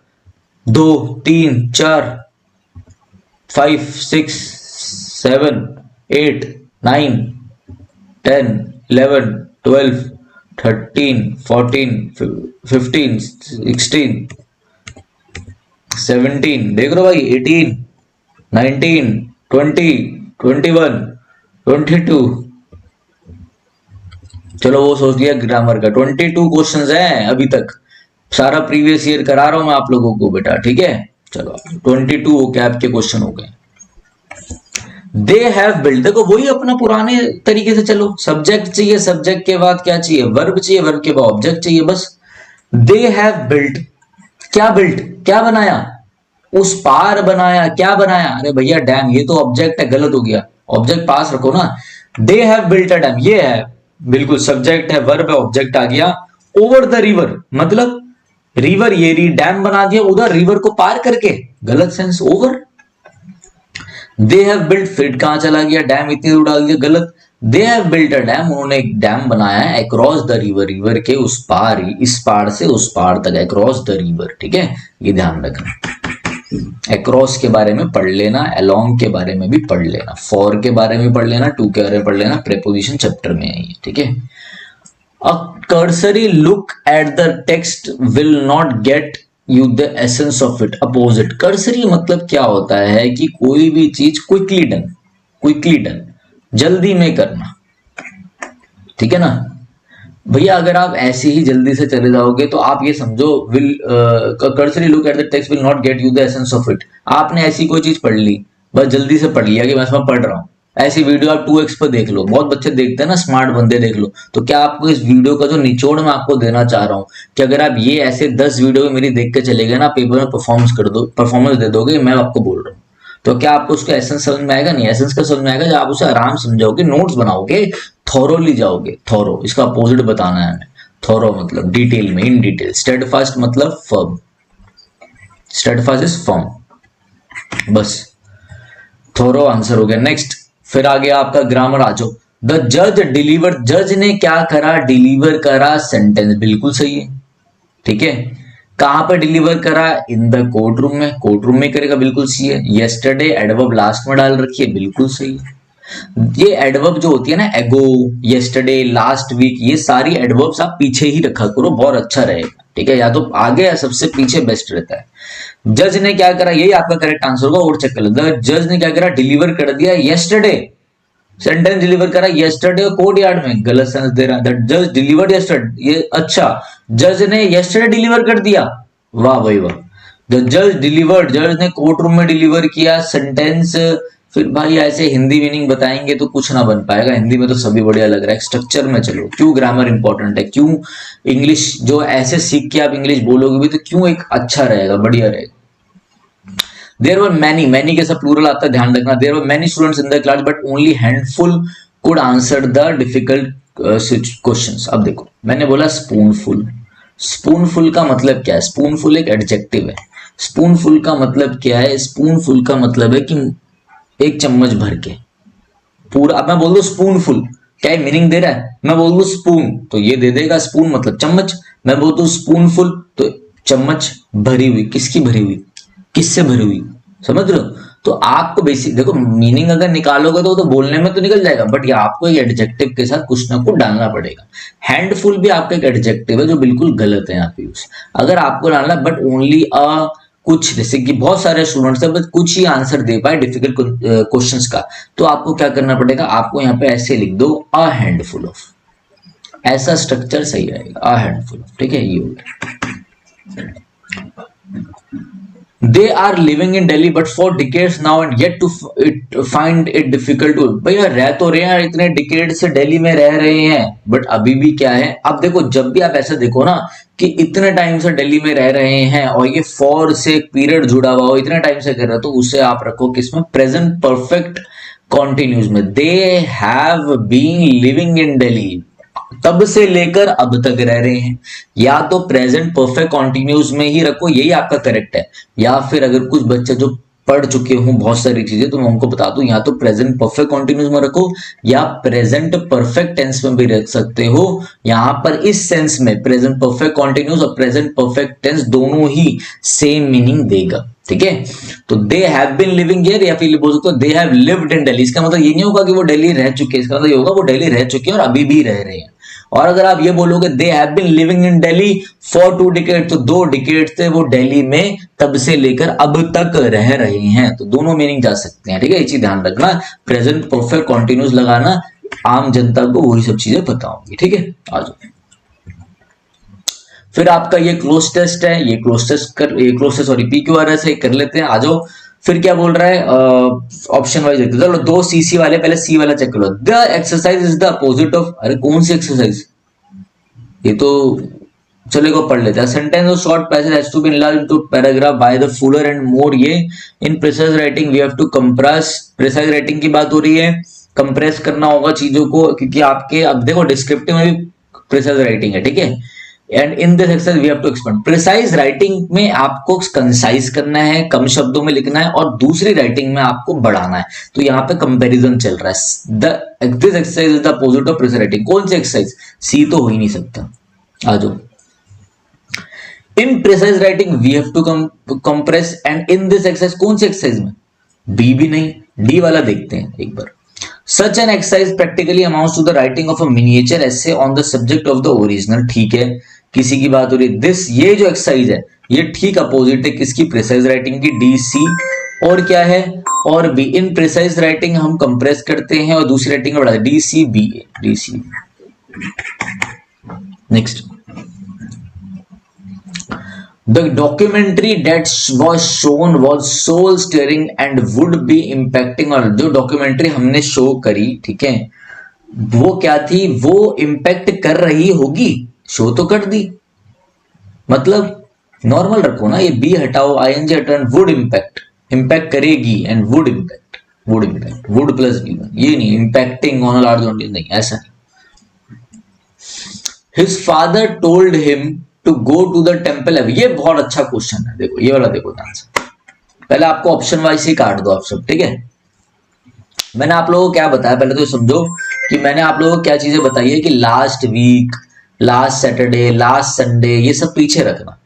2 3 4 5 6 7 8 9 10 11 12 13 14 15 16 17, देख रहे हो भाई, 18 19 20 21 22। चलो वो सोच लिया ग्रामर का। 22 क्वेश्चंस हैं अभी तक, सारा प्रीवियस ईयर करा रहा हूं मैं आप लोगों को बेटा। ठीक है, चलो 22 वोकैब के क्वेश्चन हो गए। दे हैव बिल्ट, देखो वही अपना पुराने तरीके से चलो। सब्जेक्ट चाहिए, सब्जेक्ट के बाद क्या चाहिए, वर्ब चाहिए, वर्ब के बाद ऑब्जेक्ट चाहिए, बस। दे हैव बिल्ट, क्या बिल्ट, क्या बनाया, उस पार बनाया, क्या बनाया, अरे भैया डैम, ये तो ऑब्जेक्ट है, गलत हो गया, ऑब्जेक्ट पास रखो ना। They have built a dam, ये है बिल्कुल सब्जेक्ट है, वर्ब है, ऑब्जेक्ट आ गया। ओवर द रिवर मतलब रिवर, ये डैम बना दिया उधर, रिवर को पार करके, गलत sense, over. They have built, फिर कहां चला गया, डैम इतनी दूर डाल दिया, गलत। They have built a dam, उन्होंने एक डैम बनाया है अक्रॉस द रिवर, रिवर के उस पार, इस पार से उस पार तक, अक्रॉस द रिवर, ठीक है, ये ध्यान रखना। अक्रॉस के बारे में पढ़ लेना, अलोंग के बारे में भी पढ़ लेना, फॉर के बारे में पढ़ लेना, टू के बारे में पढ़ लेना, प्रेपोजिशन चैप्टर में है ये, ठीक है। A cursory look at the text will not get you the essence of it. Opposite. Cursory मतलब क्या होता है कि कोई भी चीज क्विकली डन, जल्दी में करना, ठीक है ना भैया। अगर आप ऐसे ही जल्दी से चले जाओगे तो आप ये समझो, will cursory look at the text will not get you the essence of it. आपने ऐसी कोई चीज पढ़ ली, बस जल्दी से पढ़ लिया कि मैं इसमें पढ़ रहा हूँ, ऐसी वीडियो आप 2x पर देख लो, बहुत बच्चे देखते हैं ना, स्मार्ट बंदे देख लो। तो क्या आपको इस वीडियो का जो निचोड़ मैं आपको देना चाह रहा हूँ कि अगर आप ये ऐसे 10 वीडियो मेरी देख के चले गए ना, पेपर में परफॉर्मेंस दे दोगे, मैं आपको बोल रहा हूँ, तो क्या आपको उसका एसेंस समझ में आएगा? नहीं, एसेंस का समझ में आएगा जब आप उसे आराम समझोगे, नोट्स बनाओगे, थोरोली जाओगे। थोरो, इसका अपोजिट बताना है हमें। थोरो मतलब डिटेल में, इन डिटेल। स्टेडफास्ट मतलब फर्म, स्टेडफास्ट इज फर्म, बस। थोरो आंसर हो गया। नेक्स्ट, फिर आ गया आपका ग्रामर आ जाओ। द जज डिलीवर, जज ने क्या करा? डिलीवर करा सेंटेंस, बिल्कुल सही है, ठीक है। कहां पर डिलीवर करा? इन द कोर्ट रूम में, कोर्ट रूम में करेगा, बिल्कुल सही है। येस्टरडे एडवर्ब लास्ट में डाल रखी है, बिल्कुल सही है। ये एडवर्ब जो होती है ना, एगो, येस्टरडे, लास्ट वीक, ये सारी एडवर्ब्स आप पीछे ही रखा करो, बहुत अच्छा रहेगा, ठीक है। या तो आगे या सबसे पीछे बेस्ट रहता है। जज ने क्या करा, यही आपका करेक्ट आंसर होगा, और चेक कर लो। जज ने क्या करा? डिलीवर कर दिया येस्टरडे, सेंटेंस डिलीवर करा येस्टरडे कोर्ट यार्ड में, गलत सेंस दे रहा है। द जज डिलीवर्ड येस्टरडे, ये अच्छा, जज ने येस्टरडे डिलीवर कर दिया, वाह भाई वाह। द जज डिलीवर्ड, जज ने कोर्ट रूम में डिलीवर किया सेंटेंस। फिर भाई ऐसे हिंदी मीनिंग बताएंगे तो कुछ ना बन पाएगा, हिंदी में तो सभी बढ़िया लग रहा है। स्ट्रक्चर में चलो, क्यों ग्रामर इंपॉर्टेंट है, क्यों इंग्लिश जो ऐसे सीख के आप इंग्लिश बोलोगे भी तो क्यों एक अच्छा रहेगा, बढ़िया रहेगा। देयर वर मैनी, मैनी के साथ प्लूरल आता है, ध्यान रखना। There were many students in the class but only handful could answer the difficult questions. अब देखो, मैंने बोला स्पूनफुल, स्पूनफुल का मतलब क्या है? स्पूनफुल एक एडजेक्टिव है। स्पूनफुल का मतलब क्या है? स्पूनफुल का मतलब है कि एक चम्मच भर के पूरा। अब मैं बोल दू स्पूनफुल, क्या मीनिंग दे रहा है? मैं बोल दू स्पून तो ये दे देगा, स्पून मतलब चम्मच। मैं बोल दू स्पूनफुल तो चम्मच भरी हुई, किसकी भरी हुई, किससे भरी हुई, समझ रहे हो? तो आपको बेसिक देखो, मीनिंग अगर निकालोगे तो बोलने में तो निकल जाएगा, बट ये आपको एक एडजेक्टिव के साथ कुछ ना कुछ डालना पड़ेगा। हैंडफुल भी आपका एक एडजेक्टिव है जो बिल्कुल गलत है यहाँ पे यूज। अगर आपको डालना बट ओनली अ कुछ, जैसे कि बहुत सारे स्टूडेंट्स हैं बस कुछ ही आंसर दे पाए डिफिकल्ट क्वेश्चंस का, तो आपको क्या करना पड़ेगा? आपको यहाँ पे ऐसे लिख दो, अ हैंडफुल ऑफ, ऐसा स्ट्रक्चर सही रहेगा, अ हैंडफुल ऑफ, ठीक है। ये हो गया। They are living in Delhi but for decades now and yet to find it difficult to, भैया रह तो रहे हैं, इतने डिकेड से दिल्ली में रह रहे हैं, बट अभी भी क्या है? अब देखो, जब भी आप ऐसा देखो ना कि इतने टाइम से दिल्ली में रह रहे हैं और ये फॉर से एक पीरियड जुड़ा हुआ हो, इतने टाइम से कर रहे हो, तो उसे आप रखो किसमें? प्रेजेंट परफेक्ट कॉन्टिन्यूज में। They have been living in Delhi, तब से लेकर अब तक रह रहे हैं। या तो प्रेजेंट परफेक्ट कॉन्टिन्यूस में ही रखो, यही आपका करेक्ट है। या फिर अगर कुछ बच्चे जो पढ़ चुके हों बहुत सारी चीजें, तो मैं उनको बता दूं, या तो प्रेजेंट परफेक्ट कॉन्टिन्यूस में रखो या प्रेजेंट परफेक्ट टेंस में भी रख सकते हो। यहां पर इस सेंस में प्रेजेंट परफेक्ट कॉन्टिन्यूस और प्रेजेंट परफेक्ट टेंस दोनों ही सेम मीनिंग देगा, ठीक है। तो they have been living here, या फिर बोल सकते हो they have lived in Delhi. इसका मतलब ये नहीं होगा कि वो दिल्ली रह चुके हैं, इसका मतलब ये होगा वो दिल्ली रह चुके हैं और अभी भी रह रहे हैं। और अगर आप ये बोलोगे they have been living in Delhi for 2 decade, तो 2 डिकेड से वो दिल्ली में तब से लेकर अब तक रह रहे हैं, तो दोनों मीनिंग जा सकते हैं, ठीक है। ये चीज ध्यान रखना, प्रेजेंट परफेक्ट कॉन्टिन्यूस लगाना, आम जनता को वही सब चीजें पता होंगी, ठीक है। आ जाओ, फिर आपका ये क्लोज टेस्ट है, ये क्लोज टेस्ट सॉरी PQRS है, कर लेते हैं। आ जाओ, फिर क्या बोल रहा है? ऑप्शन वाइज देखते, चलो 2 CC वाले, पहले सी वाला चेक करो। The exercise is the opposite of, अरे कौन सी एक्सरसाइज? ये तो चलेगा, पढ़ लेते हैं। सेंटेंस और short passage has to be enlarged into paragraph by the fuller and more. ये in precise writing we have to compress, precise writing की बात हो रही है, कंप्रेस करना होगा चीजों को, क्योंकि आपके अब देखो डिस्क्रिप्टिव में भी प्रिसाइज राइटिंग है, ठीक है। And in this exercise we have to expand. Precise writing में आपको कंसाइज करना है, कम शब्दों में लिखना है, और दूसरी राइटिंग में आपको बढ़ाना है। तो यहाँ पे कंपैरिजन चल रहा है। This exercise is the opposite of precise writing. कौन सी एक्सरसाइज? सी तो हो ही नहीं सकता। आ जाओ। In precise writing we have to compress, and in this exercise कौन सी एक्सरसाइज में? बी भी नहीं, डी वाला देखते हैं एक बार। Such an exercise practically amounts to the writing of a miniature essay on the subject of the original। ठीक है, किसी की बात हो रही है। दिस, ये जो एक्सरसाइज है ये ठीक अपोजिट है किसकी? प्रिसाइज राइटिंग की, डी सी। और क्या है? और बी। इन प्रिसाइज राइटिंग हम कंप्रेस करते हैं और दूसरी राइटिंग में बढ़ाते हैं, D C B A, D C. Next, the documentary that was shown was soul stirring and would be impacting। और जो डॉक्यूमेंट्री हमने शो करी, ठीक है, वो क्या थी? वो इम्पैक्ट कर रही होगी। शो तो कर दी, मतलब नॉर्मल रखो ना, ये बी हटाओ, आईएनजी हटाओ, वुड इम्पैक्ट, इम्पैक्ट करेगी and would impact, would impact, would plus B one. ये नहीं इम्पैक्टिंग ऑन लार्ज ऑडियंस, नहीं, ऐसा नहीं। His father told him to go to the temple. ये बहुत अच्छा क्वेश्चन है, देखो ये वाला, देखो आंसर। पहले आपको ऑप्शन वाइज ही काट दो आप सब, ठीक है। मैंने आप लोगों को क्या बताया, पहले तो समझो कि मैंने आप लोगों को क्या चीजें बताई है कि last week, last Saturday, last Sunday, ये सब पीछे रखना।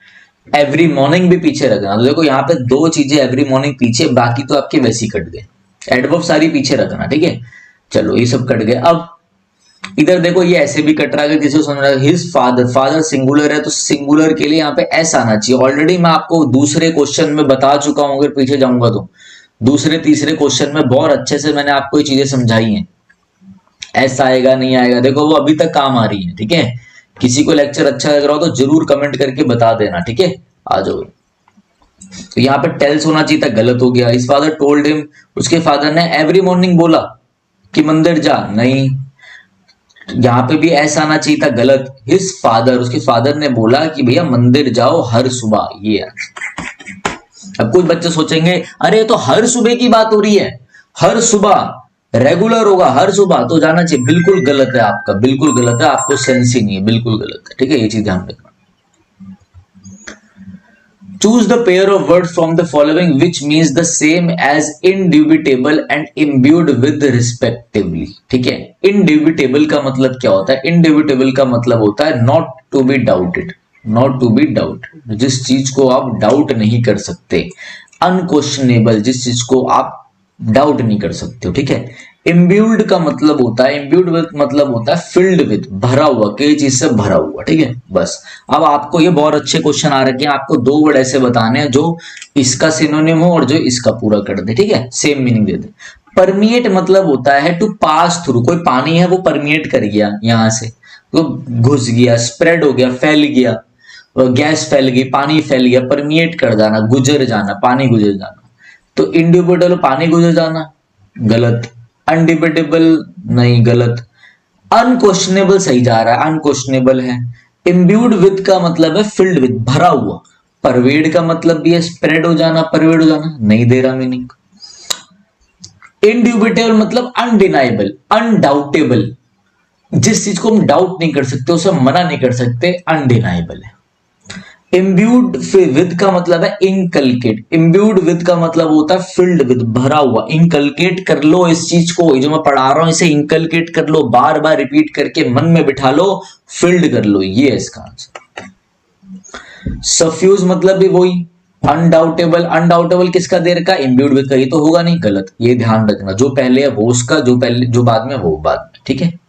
एवरी मॉर्निंग भी पीछे रखना। तो देखो यहाँ पे दो चीजें एवरी मॉर्निंग पीछे, बाकी तो आपके वैसे ही कट गए। एडवर्ब सारी पीछे रखना, ठीक है। चलो ये सब कट गए। अब इधर देखो ये ऐसे भी कट रहा है, किसी को समझ रहा है। हिज फादर, फादर सिंगुलर है तो सिंगुलर के लिए यहाँ पे एस आना चाहिए। ऑलरेडी मैं आपको दूसरे क्वेश्चन में बता चुका हूं, अगर पीछे जाऊंगा तो दूसरे तीसरे क्वेश्चन में बहुत अच्छे से मैंने आपको ये चीजें समझाई हैं। एस आएगा नहीं आएगा, देखो वो अभी तक काम आ रही है, ठीक है। किसी को लेक्चर अच्छा लग रहा हो तो जरूर कमेंट करके बता देना, ठीक है। आ जाओ। तो यहाँ पे टेल्स होना चाहिए था, गलत हो गया। इस फादर टोल्ड हिम, उसके फादर ने एवरी मॉर्निंग बोला कि मंदिर जा, नहीं। यहाँ पे भी ऐसा आना चाहिए था, गलत। हिज फादर, उसके फादर ने बोला कि भैया मंदिर जाओ हर सुबह, ये है। अब कुछ बच्चे सोचेंगे अरे तो हर सुबह की बात हो रही है, हर सुबह रेगुलर होगा, हर सुबह तो जाना चाहिए। बिल्कुल गलत है आपका, बिल्कुल गलत है, आपको सेंस ही नहीं है, बिल्कुल गलत है, ठीक है। ये चीज ध्यान रखना। Choose the pair of words from the following which means the same as indubitable and imbued with respectively। ठीक है। indubitable का मतलब क्या होता है? indubitable का मतलब होता है not to be doubted, not to be doubted, जिस चीज को आप डाउट नहीं कर सकते। unquestionable, जिस चीज को आप डाउट नहीं कर सकते हो, ठीक है। इम्ब्यूल्ड का मतलब होता है, इम्ब्यूल्ड विद मतलब होता है फिल्ड विद, भरा हुआ, कई चीज से भरा हुआ, ठीक है। बस अब आपको ये बहुत अच्छे क्वेश्चन आ रखे हैं, आपको दो वर्ड ऐसे बताने हैं जो इसका सिनोनिम हो और जो इसका पूरा कर दे, ठीक है, सेम मीनिंग दे दे। परमिएट मतलब होता है टू पास थ्रू, कोई पानी है वो परमिएट कर गया, यहां से तो घुस गया, स्प्रेड हो गया, फैल गया, गैस फैल गई, पानी फैल गया, परमिएट कर जाना, गुजर जाना, पानी गुजर जाना। तो इंडिविजुअल पानी गुजर जाना, गलत। अनडिबेटेबल नहीं, गलत। अनक्वेश्चनेबल सही जा रहा है, अनक्वेश्चनेबल है। इम्ब्यूड विद का मतलब है फिल्ड विद, भरा हुआ। परवेड का मतलब भी है स्प्रेड हो जाना, परवेड हो जाना, नहीं दे रहा मीनिंग। इंड्यूबिटेबल मतलब अनडिनाइबल, अनडाउटेबल, जिस चीज को हम डाउट नहीं कर सकते, उसे मना नहीं कर सकते, अनडिनाइबल है। इम्ब्यूड विद का मतलब है इनकलकेट, इम्ब्यूड विद का मतलब होता है फिल्ड विद, भरा हुआ। इनकलकेट कर लो इस चीज को, जो मैं पढ़ा रहा हूं इसे इनकलकेट कर लो, बार बार रिपीट करके मन में बिठा लो, फिल्ड कर लो, ये है इसका आंसर। सफ्यूज मतलब भी वही, अनडाउटेबल, अनडाउटेबल किसका दे रखा? इम्ब्यूड विद का, ये तो होगा नहीं, गलत। ये ध्यान रखना, जो पहले है वो उसका, जो पहले जो बाद में वो बाद में, ठीक है।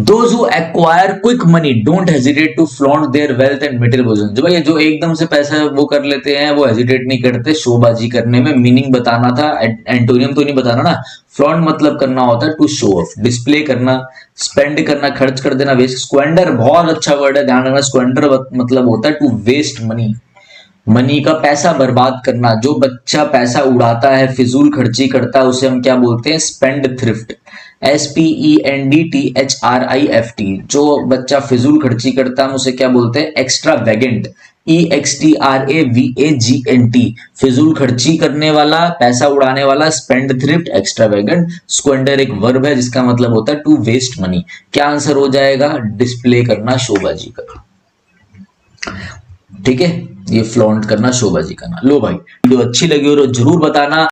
Those who acquire quick money don't hesitate to flaunt their wealth and material possessions। जो भाई जो एकदम से पैसा वो कर लेते हैं, वो हेजिटेट नहीं करते शोबाजी करने में। मीनिंग बताना था, एंटोनियम तो नहीं बताना ना। फ्लॉन्ट मतलब करना होता है टू शो ऑफ, डिस्प्ले करना, स्पेंड करना, खर्च कर देना, वेस्ट। स्क्वेंडर बहुत अच्छा वर्ड है, ध्यान रखना। स्क्वेंडर मतलब होता है टू वेस्ट मनी, मनी का पैसा बर्बाद करना। जो बच्चा पैसा उड़ाता है, फिजूल खर्ची करता है, उसे हम क्या बोलते हैं? Spend thrift, SPENDTHRIFT। जो बच्चा फिजूल खर्ची करता है उसे क्या बोलते हैं? Extravagant, EXTRAVAGNT। फिजूल खर्ची करने वाला, पैसा उड़ाने वाला, spendthrift, extravagant. Squander एक वर्ब है जिसका मतलब होता है टू वेस्ट मनी। क्या आंसर हो जाएगा? डिस्प्ले करना, शोबाजी करना। ठीक है, ये फ्लॉन्ट करना, शोबाजी करना। लो भाई, वीडियो अच्छी लगी हो तो जरूर बताना।